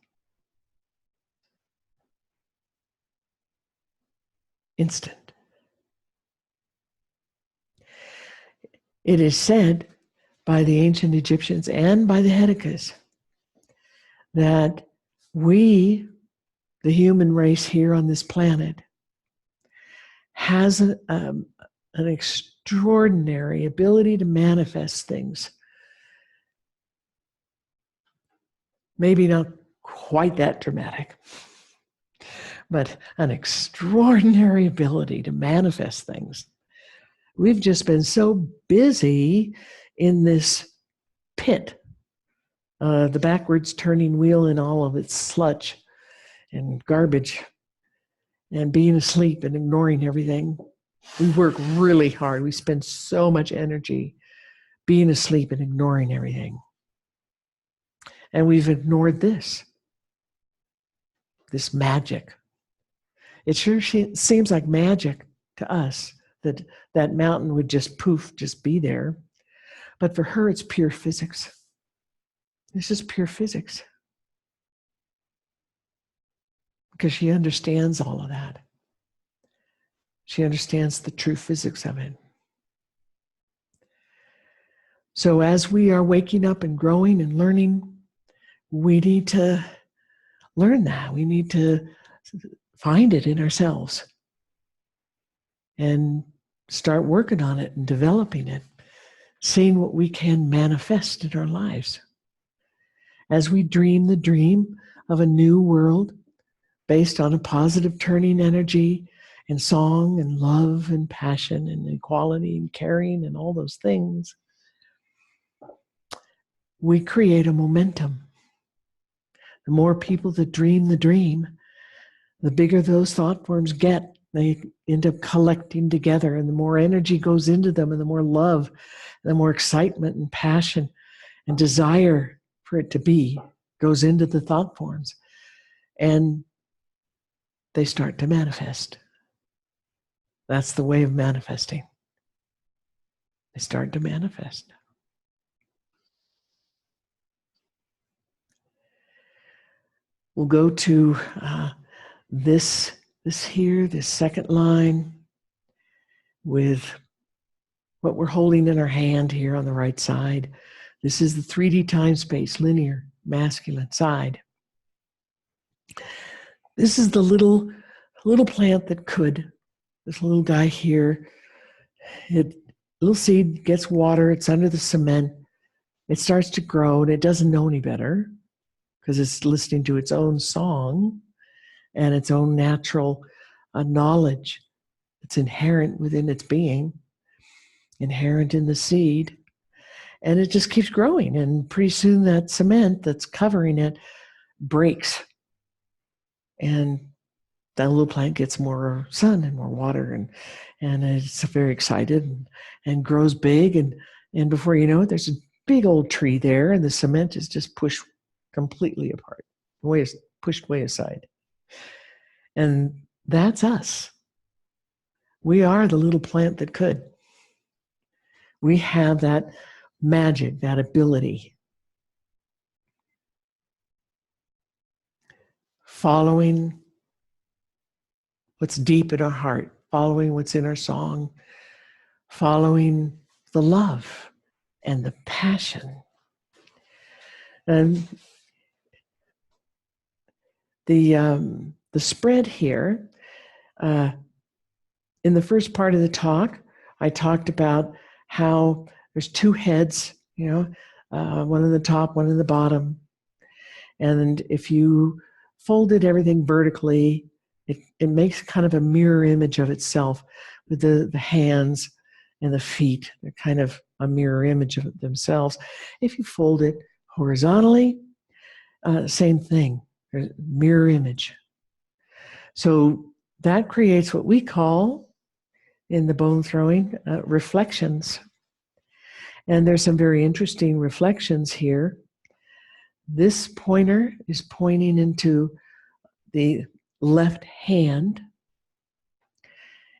Instant. It is said by the ancient Egyptians and by the Whitakers that we, the human race here on this planet, has an extraordinary ability to manifest things. Maybe not quite that dramatic, but an extraordinary ability to manifest things. We've just been so busy in this pit, the backwards turning wheel and all of its sludge and garbage, and being asleep and ignoring everything. We work really hard. We spend so much energy being asleep and ignoring everything. And we've ignored this magic. It sure seems like magic to us that mountain would just poof, just be there. But for her, it's pure physics. This is pure physics. Because she understands all of that. She understands the true physics of it. So as we are waking up and growing and learning, we need to learn that. We need to find it in ourselves and start working on it and developing it, seeing what we can manifest in our lives. As we dream the dream of a new world based on a positive turning energy and song and love and passion and equality and caring and all those things, we create a momentum. The more people that dream the dream, the bigger those thought forms get They end up collecting together, and the more energy goes into them, and the more love, and the more excitement and passion and desire for it to be goes into the thought forms. And they start to manifest. That's the way of manifesting. They start to manifest. We'll go to this here, this second line, with what we're holding in our hand here on the right side. This is the 3D time space, linear, masculine side. This is the little plant that could. This little guy here, little seed gets water, it's under the cement, it starts to grow, and it doesn't know any better because it's listening to its own song and its own natural knowledge that's inherent within its being, inherent in the seed. And it just keeps growing. And pretty soon that cement that's covering it breaks. And that little plant gets more sun and more water. And it's very excited and grows big. And before you know it, there's a big old tree there. And the cement is just pushed completely apart, pushed way aside. And that's us. We are the little plant that could. We have that magic, that ability. Following what's deep in our heart, following what's in our song, following the love and the passion. And the spread here, in the first part of the talk, I talked about how there's two heads, one in the top, one in the bottom. And if you folded everything vertically, it makes kind of a mirror image of itself with the hands and the feet. They're kind of a mirror image of themselves. If you fold it horizontally, same thing, mirror image. So that creates what we call, in the bone throwing, reflections. And there's some very interesting reflections here. This pointer is pointing into the left hand,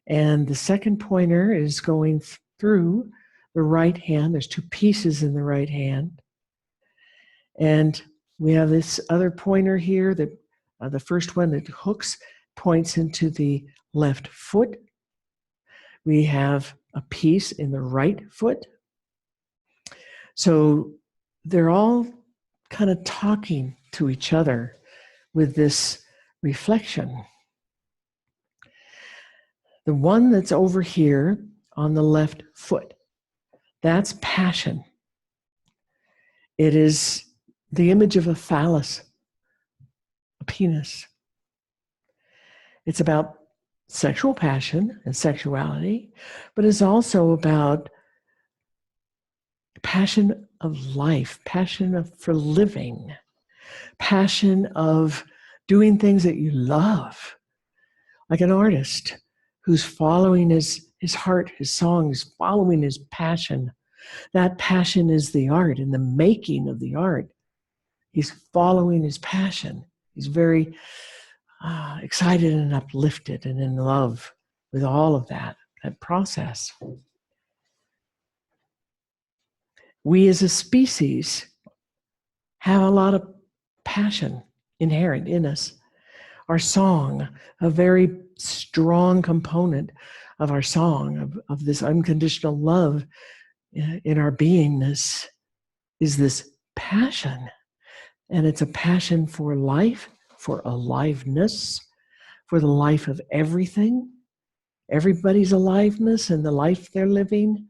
and the second pointer is going through the right hand. There's two pieces in the right hand. And we have this other pointer here that the first one that hooks points into the left foot. We have a piece in the right foot. So they're all kind of talking to each other with this reflection. The one that's over here on the left foot, that's passion. It is the image of a phallus, a penis. It's about sexual passion and sexuality, but it's also about passion of life, passion for living, passion of doing things that you love, like an artist who's following his heart, his song, is following his passion. That passion is the art, and the making of the art. He's following his passion. He's very excited and uplifted and in love with all of that process. We as a species have a lot of passion inherent in us. Our song, a very strong component of our song, of this unconditional love in our beingness, is this passion. And it's a passion for life, for aliveness, for the life of everything, everybody's aliveness and the life they're living.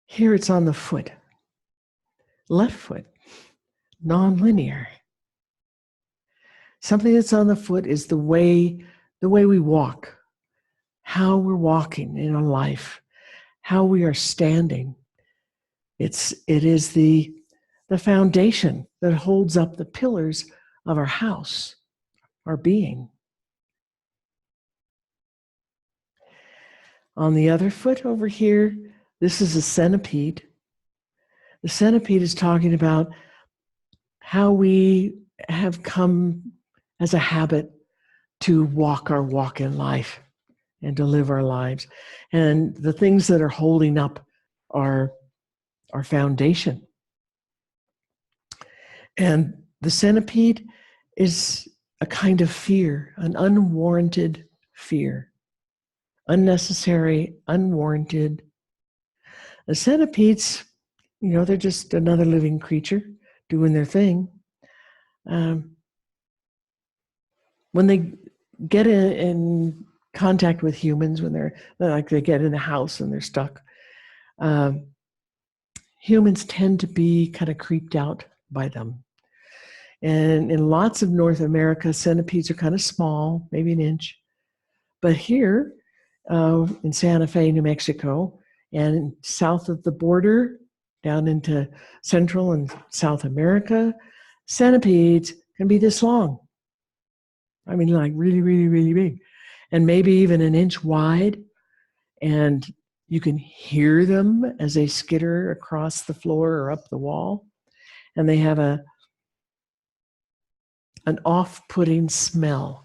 Here it's on the foot, left foot, non-linear. Something that's on the foot is the way we walk, how we're walking in our life, how we are standing. It is the foundation that holds up the pillars of our house, our being. On the other foot over here, this is a centipede. The centipede is talking about how we have come as a habit to walk our walk in life and to live our lives. And the things that are holding up our foundation. And the centipede is a kind of fear, an unwarranted fear, unnecessary, unwarranted. The centipedes, they're just another living creature doing their thing. When they get in contact with humans, when they get in a house and they're stuck, humans tend to be kind of creeped out by them. And in lots of North America, centipedes are kind of small, maybe an inch. But here in Santa Fe, New Mexico, and south of the border, down into Central and South America, centipedes can be this long. I mean, like really, really, really big. And maybe even an inch wide. And you can hear them as they skitter across the floor or up the wall. And they have an off-putting smell.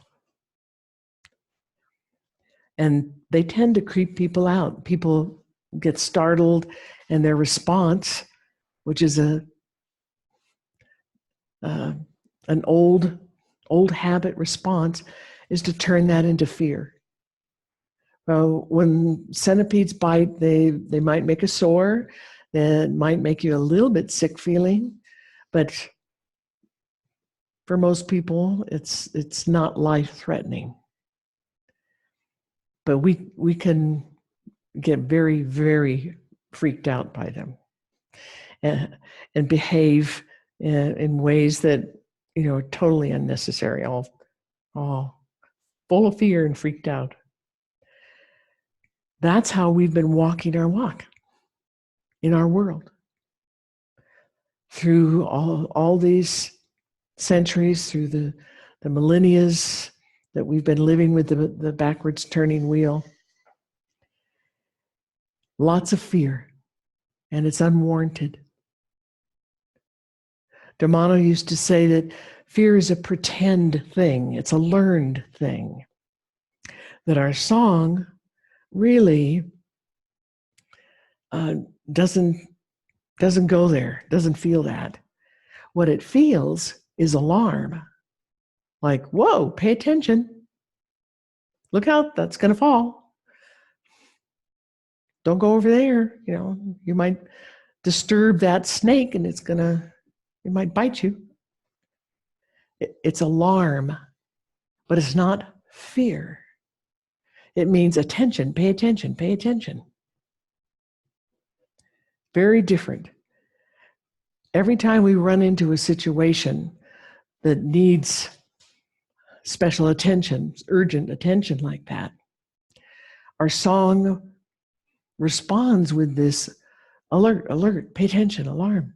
And they tend to creep people out. People get startled, and their response, which is an old habit response, is to turn that into fear. Well, when centipedes bite, they might make a sore, that might make you a little bit sick feeling, but for most people, it's not life-threatening. But we can get very, very freaked out by them and behave in ways that are totally unnecessary, all full of fear and freaked out. That's how we've been walking our walk in our world through all these centuries, through the millennias that we've been living with the backwards turning wheel. Lots of fear, and it's unwarranted. D'Amano used to say that fear is a pretend thing. It's a learned thing. That our song really doesn't go there, doesn't feel that. What it feels is alarm. Like, whoa, pay attention. Look out, that's going to fall. Don't go over there. You might disturb that snake and it might bite you. It's alarm, but it's not fear. It means attention, pay attention, pay attention. Very different. Every time we run into a situation that needs special attention, urgent attention like that, our song responds with this alert, pay attention, alarm.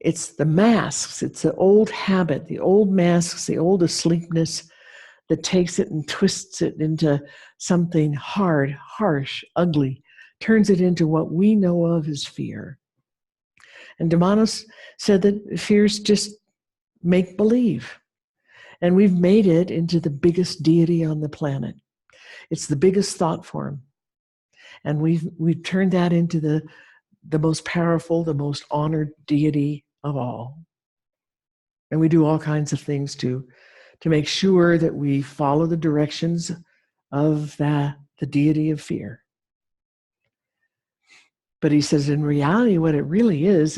It's the masks, it's the old habit, the old masks, the old asleepness that takes it and twists it into something hard, harsh, ugly, turns it into what we know of as fear. And D'Amano said that fear's just make-believe. And we've made it into the biggest deity on the planet. It's the biggest thought form. And we've turned that into the most powerful, the most honored deity of all. And we do all kinds of things to make sure that we follow the directions of the deity of fear. But he says, in reality, what it really is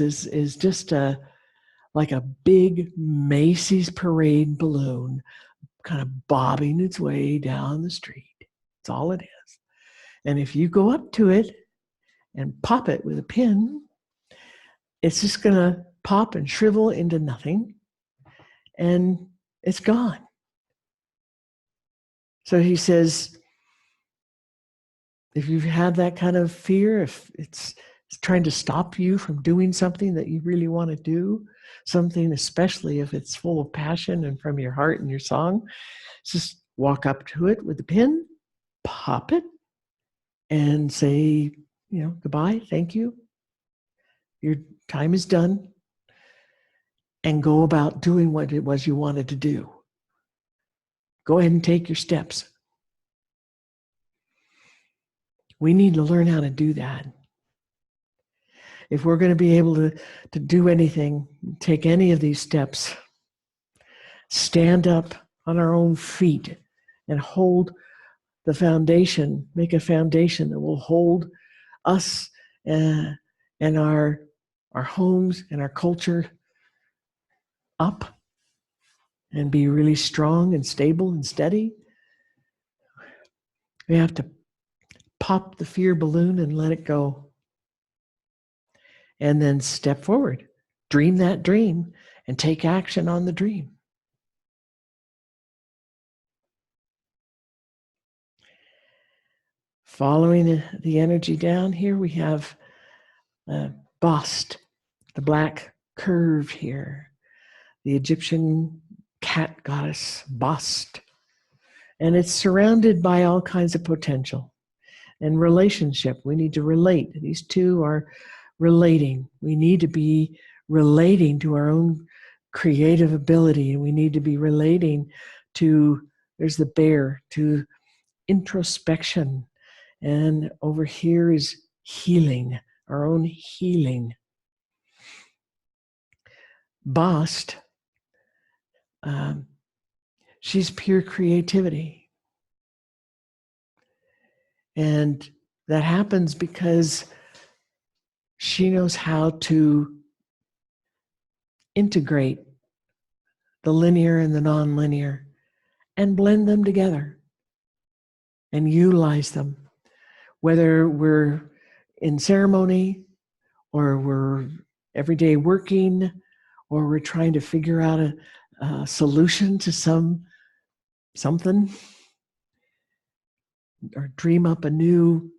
just like a big Macy's parade balloon kind of bobbing its way down the street. That's all it is. And if you go up to it and pop it with a pin, it's just going to pop and shrivel into nothing, and it's gone. So he says, if you've had that kind of fear, if it's trying to stop you from doing something that you really want to do, something especially if it's full of passion and from your heart and your song, just walk up to it with the pin, pop it, and say, goodbye, thank you. Your time is done. And go about doing what it was you wanted to do. Go ahead and take your steps. We need to learn how to do that. If we're going to be able to do anything, take any of these steps, stand up on our own feet and hold the foundation, make a foundation that will hold us and our homes and our culture up and be really strong and stable and steady. We have to pop the fear balloon and let it go. And then step forward, dream that dream, and take action on the dream. Following the energy down here, we have Bast, the black curve here, the Egyptian cat goddess, Bast. And it's surrounded by all kinds of potential. And relationship, we need to relate. These two are relating. We need to be relating to our own creative ability, and we need to be relating to, there's the bear, to introspection. And over here is healing, our own healing. Bast, she's pure creativity. And that happens because she knows how to integrate the linear and the nonlinear and blend them together and utilize them. Whether we're in ceremony or we're everyday working or we're trying to figure out a solution to something or dream up a new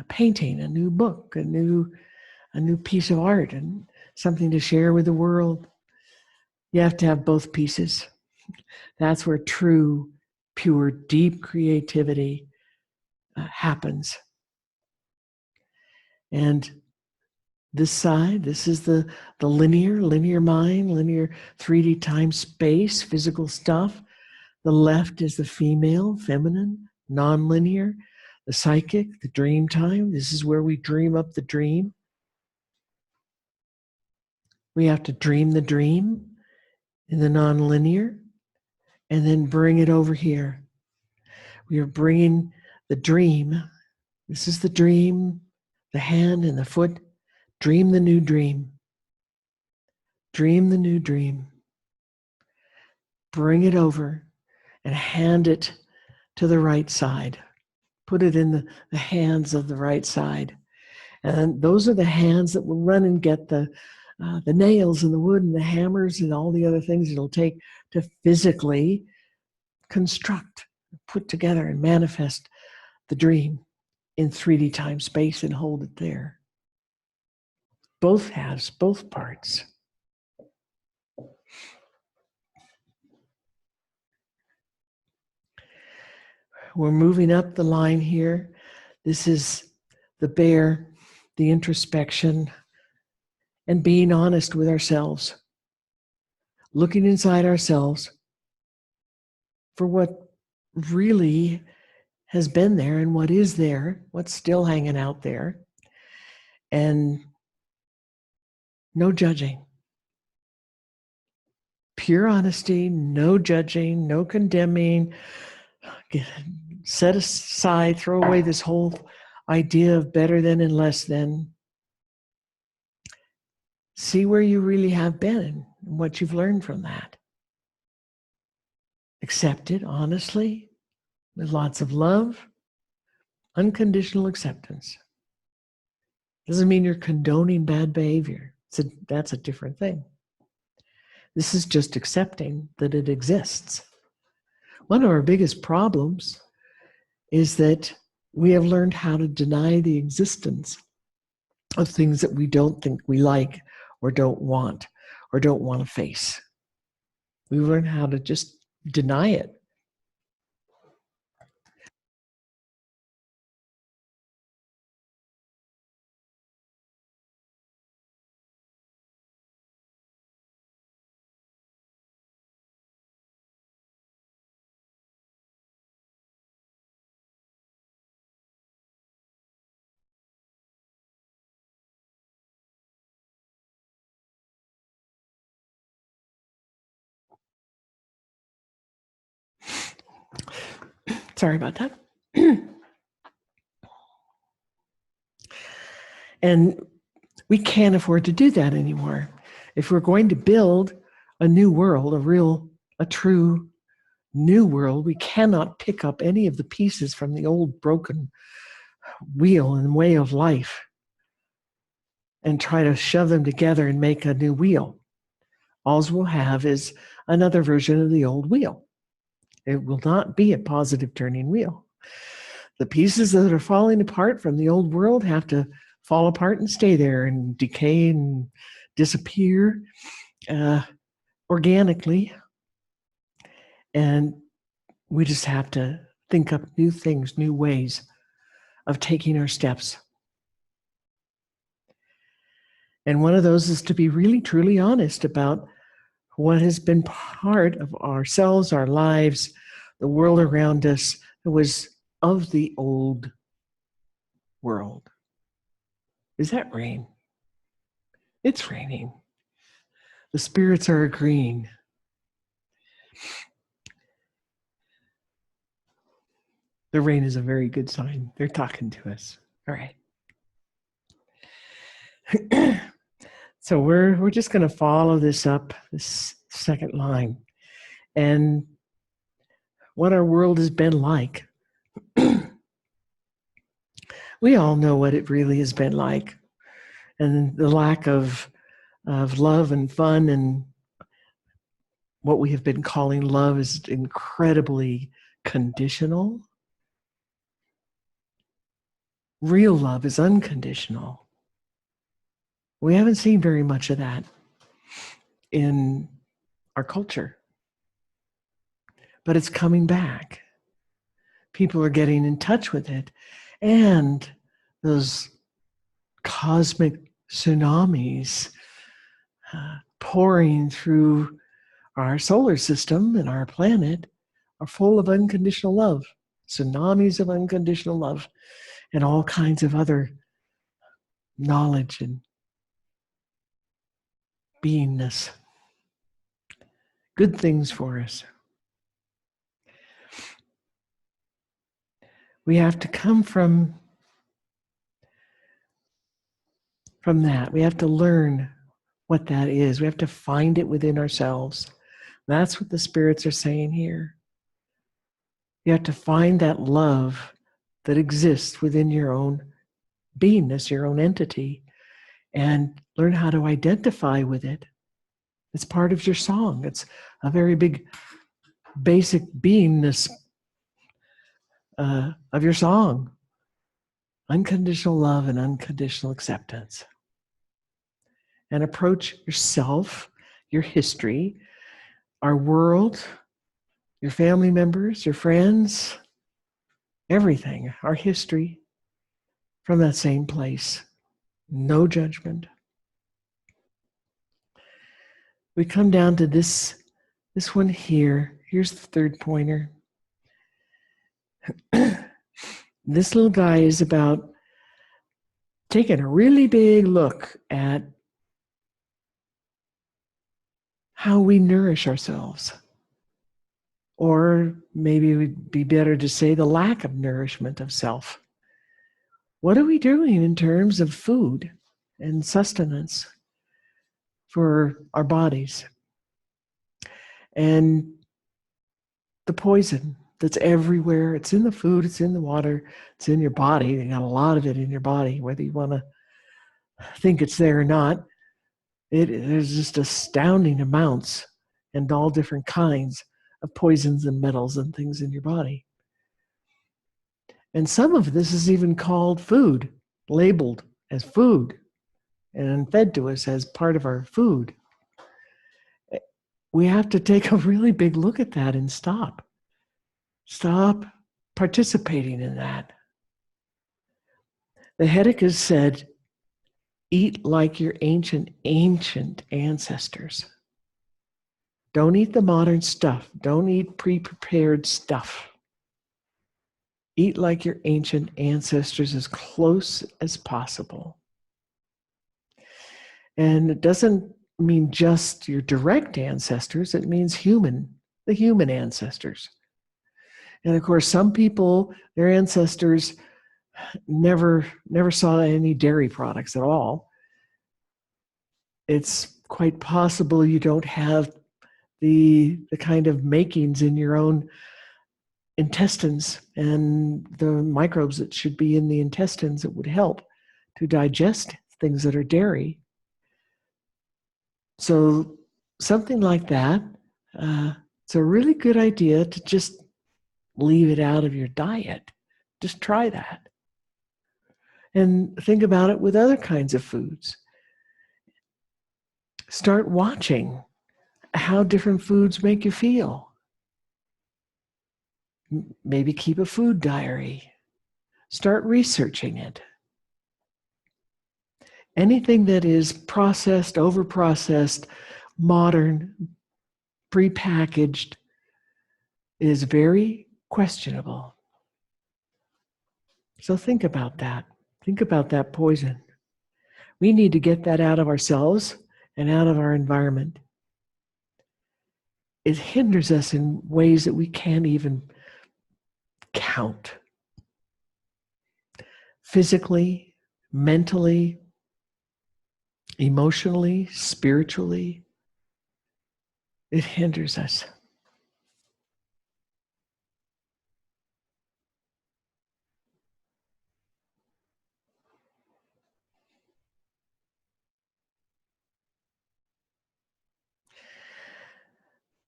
painting, a new book, a new piece of art and something to share with the world. You have to have both pieces. That's where true, pure, deep creativity happens. And this side, this is the linear mind, linear 3D time space, physical stuff. The left is the female, feminine, non-linear, the psychic, the dream time. This is where we dream up the dream. We have to dream the dream in the non-linear and then bring it over here. We are bringing the dream. This is the dream, the hand and the foot. Dream the new dream. Dream the new dream. Bring it over and hand it to the right side. Put it in the hands of the right side. And those are the hands that will run and get the nails and the wood and the hammers and all the other things it'll take to physically construct, put together and manifest the dream in 3D time space and hold it there. Both halves, both parts. We're moving up the line here. This is the bear, the introspection, and being honest with ourselves. Looking inside ourselves for what really has been there and what is there, what's still hanging out there. And no judging. Pure honesty, no judging, no condemning. Set aside, throw away this whole idea of better than and less than. See where you really have been and what you've learned from that. Accept it honestly, with lots of love, unconditional acceptance. Doesn't mean you're condoning bad behavior. That's a different thing. This is just accepting that it exists. One of our biggest problems is that we have learned how to deny the existence of things that we don't think we like or don't want to face. We learn how to just deny it. Sorry about that. And we can't afford to do that anymore. If we're going to build a new world, a true new world, we cannot pick up any of the pieces from the old broken wheel and way of life and try to shove them together and make a new wheel. All we'll have is another version of the old wheel. It will not be a positive turning wheel. The pieces that are falling apart from the old world have to fall apart and stay there and decay and disappear organically. And we just have to think up new things, new ways of taking our steps. And one of those is to be really, truly honest about what has been part of ourselves, our lives, the world around us that was of the old world. Is that rain? It's raining. The spirits are agreeing. The rain is a very good sign. They're talking to us. All right. So we're just going to follow this up, this second line, and what our world has been like. We all know what it really has been like, and the lack of love and fun, and what we have been calling love is incredibly conditional. Real love is unconditional. We haven't seen very much of that in our culture, but it's coming back. People are getting in touch with it, and those cosmic tsunamis pouring through our solar system and our planet are full of unconditional love, tsunamis of unconditional love, and all kinds of other knowledge and beingness. Good things for us. We have to come from that. We have to learn what that is. We have to find it within ourselves. That's what the spirits are saying here. You have to find that love that exists within your own beingness, your own entity, and learn how to identify with it. It's part of your song. It's a very big, basic beingness of your song. Unconditional love and unconditional acceptance. And approach yourself, your history, our world, your family members, your friends, everything, our history, from that same place. No judgment. We come down to this one here. Here's the third pointer. This little guy is about taking a really big look at how we nourish ourselves. Or maybe it would be better to say the lack of nourishment of self. What are we doing in terms of food and sustenance for our bodies? And the poison that's everywhere, it's in the food, it's in the water, it's in your body. You got a lot of it in your body, whether you want to think it's there or not. There's just astounding amounts and all different kinds of poisons and metals and things in your body. And some of this is even called food, labeled as food, and fed to us as part of our food. We have to take a really big look at that and stop. Stop participating in that. The Whitaker said, eat like your ancient ancestors. Don't eat the modern stuff. Don't eat pre-prepared stuff. Eat like your ancient ancestors as close as possible. And it doesn't mean just your direct ancestors. It means the human ancestors. And of course, some people, their ancestors never saw any dairy products at all. It's quite possible you don't have the kind of makings in your own intestines and the microbes that should be in the intestines that would help to digest things that are dairy. So something like that, it's a really good idea to just leave it out of your diet. Just try that. And think about it with other kinds of foods. Start watching how different foods make you feel. Maybe keep a food diary. Start researching it. Anything that is processed, overprocessed, modern, prepackaged is very questionable. So think about that. Think about that poison. We need to get that out of ourselves and out of our environment. It hinders us in ways that we can't even count. Physically, mentally, emotionally, spiritually, it hinders us.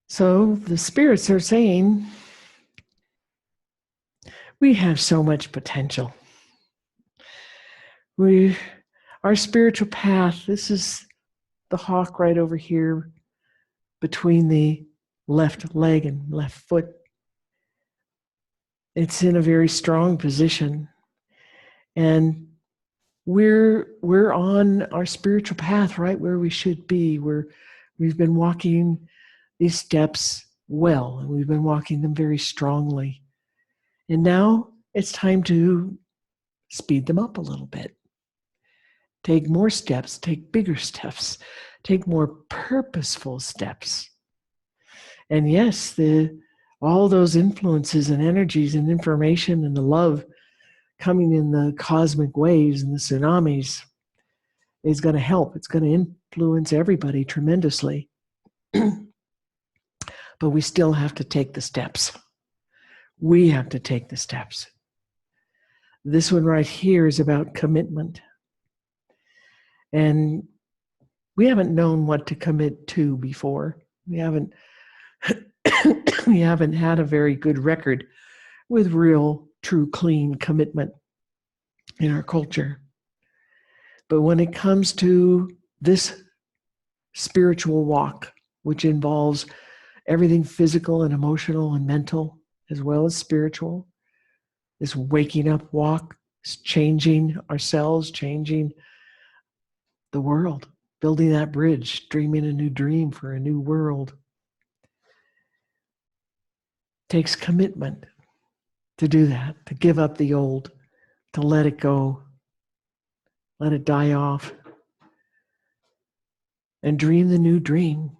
So the spirits are saying, we have so much potential. Our spiritual path, this is the hawk right over here between the left leg and left foot. It's in a very strong position. And we're on our spiritual path right where we should be. We've been walking these steps well, and we've been walking them very strongly. And now it's time to speed them up a little bit. Take more steps, take bigger steps, take more purposeful steps. And yes, all those influences and energies and information and the love coming in the cosmic waves and the tsunamis is going to help. It's going to influence everybody tremendously. But we still have to take the steps. We have to take the steps. This one right here is about commitment. And we haven't known what to commit to before. We haven't had a very good record with real, true, clean commitment in our culture. But when it comes to this spiritual walk, which involves everything physical and emotional and mental, as well as spiritual, this waking up walk is changing ourselves, changing the world, building that bridge, dreaming a new dream for a new world. Takes commitment to do that, to give up the old, to let it go, let it die off, and dream the new dream.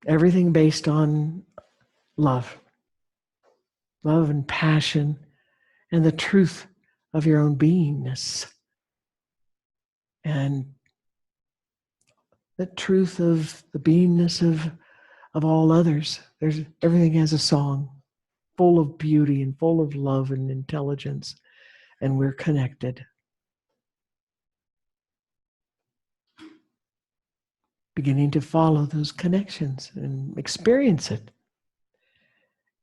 Everything based on love and passion, and the truth of your own beingness, and the truth of the beingness of all others. Everything has a song, full of beauty and full of love and intelligence, and we're connected. Beginning to follow those connections and experience it.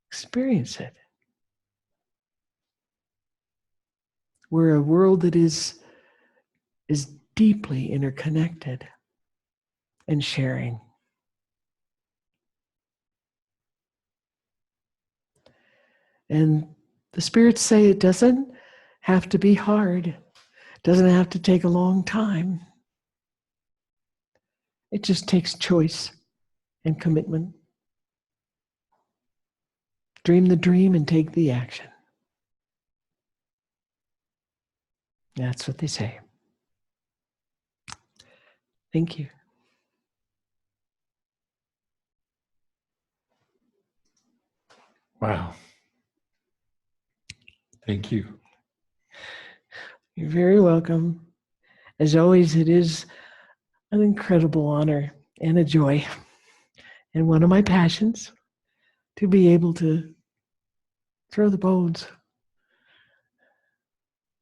Experience it. We're a world that is deeply interconnected and sharing. And the spirits say it doesn't have to be hard. It doesn't have to take a long time. It just takes choice and commitment. Dream the dream and take the action. That's what they say. Thank you. Wow. Thank you. You're very welcome. As always, it is an incredible honor and a joy, and one of my passions to be able to throw the bones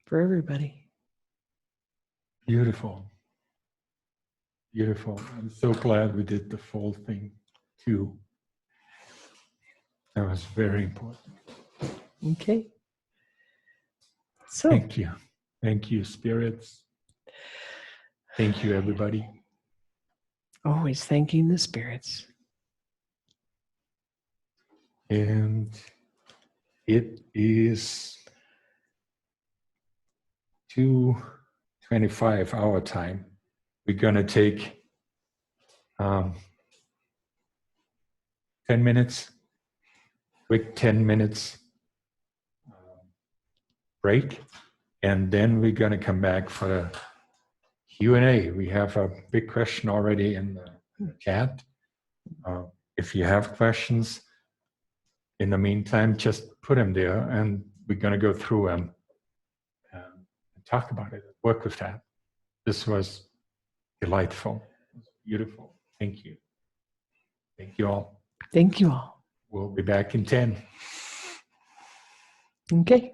for everybody. Beautiful. Beautiful. I'm so glad we did the full thing too. That was very important. Okay. So, Thank you. Thank you, spirits. Thank you, everybody. always thanking the spirits. And it is 2:25 our time. We're going to take 10 minutes, quick 10 minutes break. And then we're going to come back for the Q&A. We have a big question already in the chat. If you have questions, in the meantime, just put them there and we're going to go through them and talk about it, work with that. This was delightful. It was beautiful. Thank you. Thank you all. Thank you all. We'll be back in 10. Okay.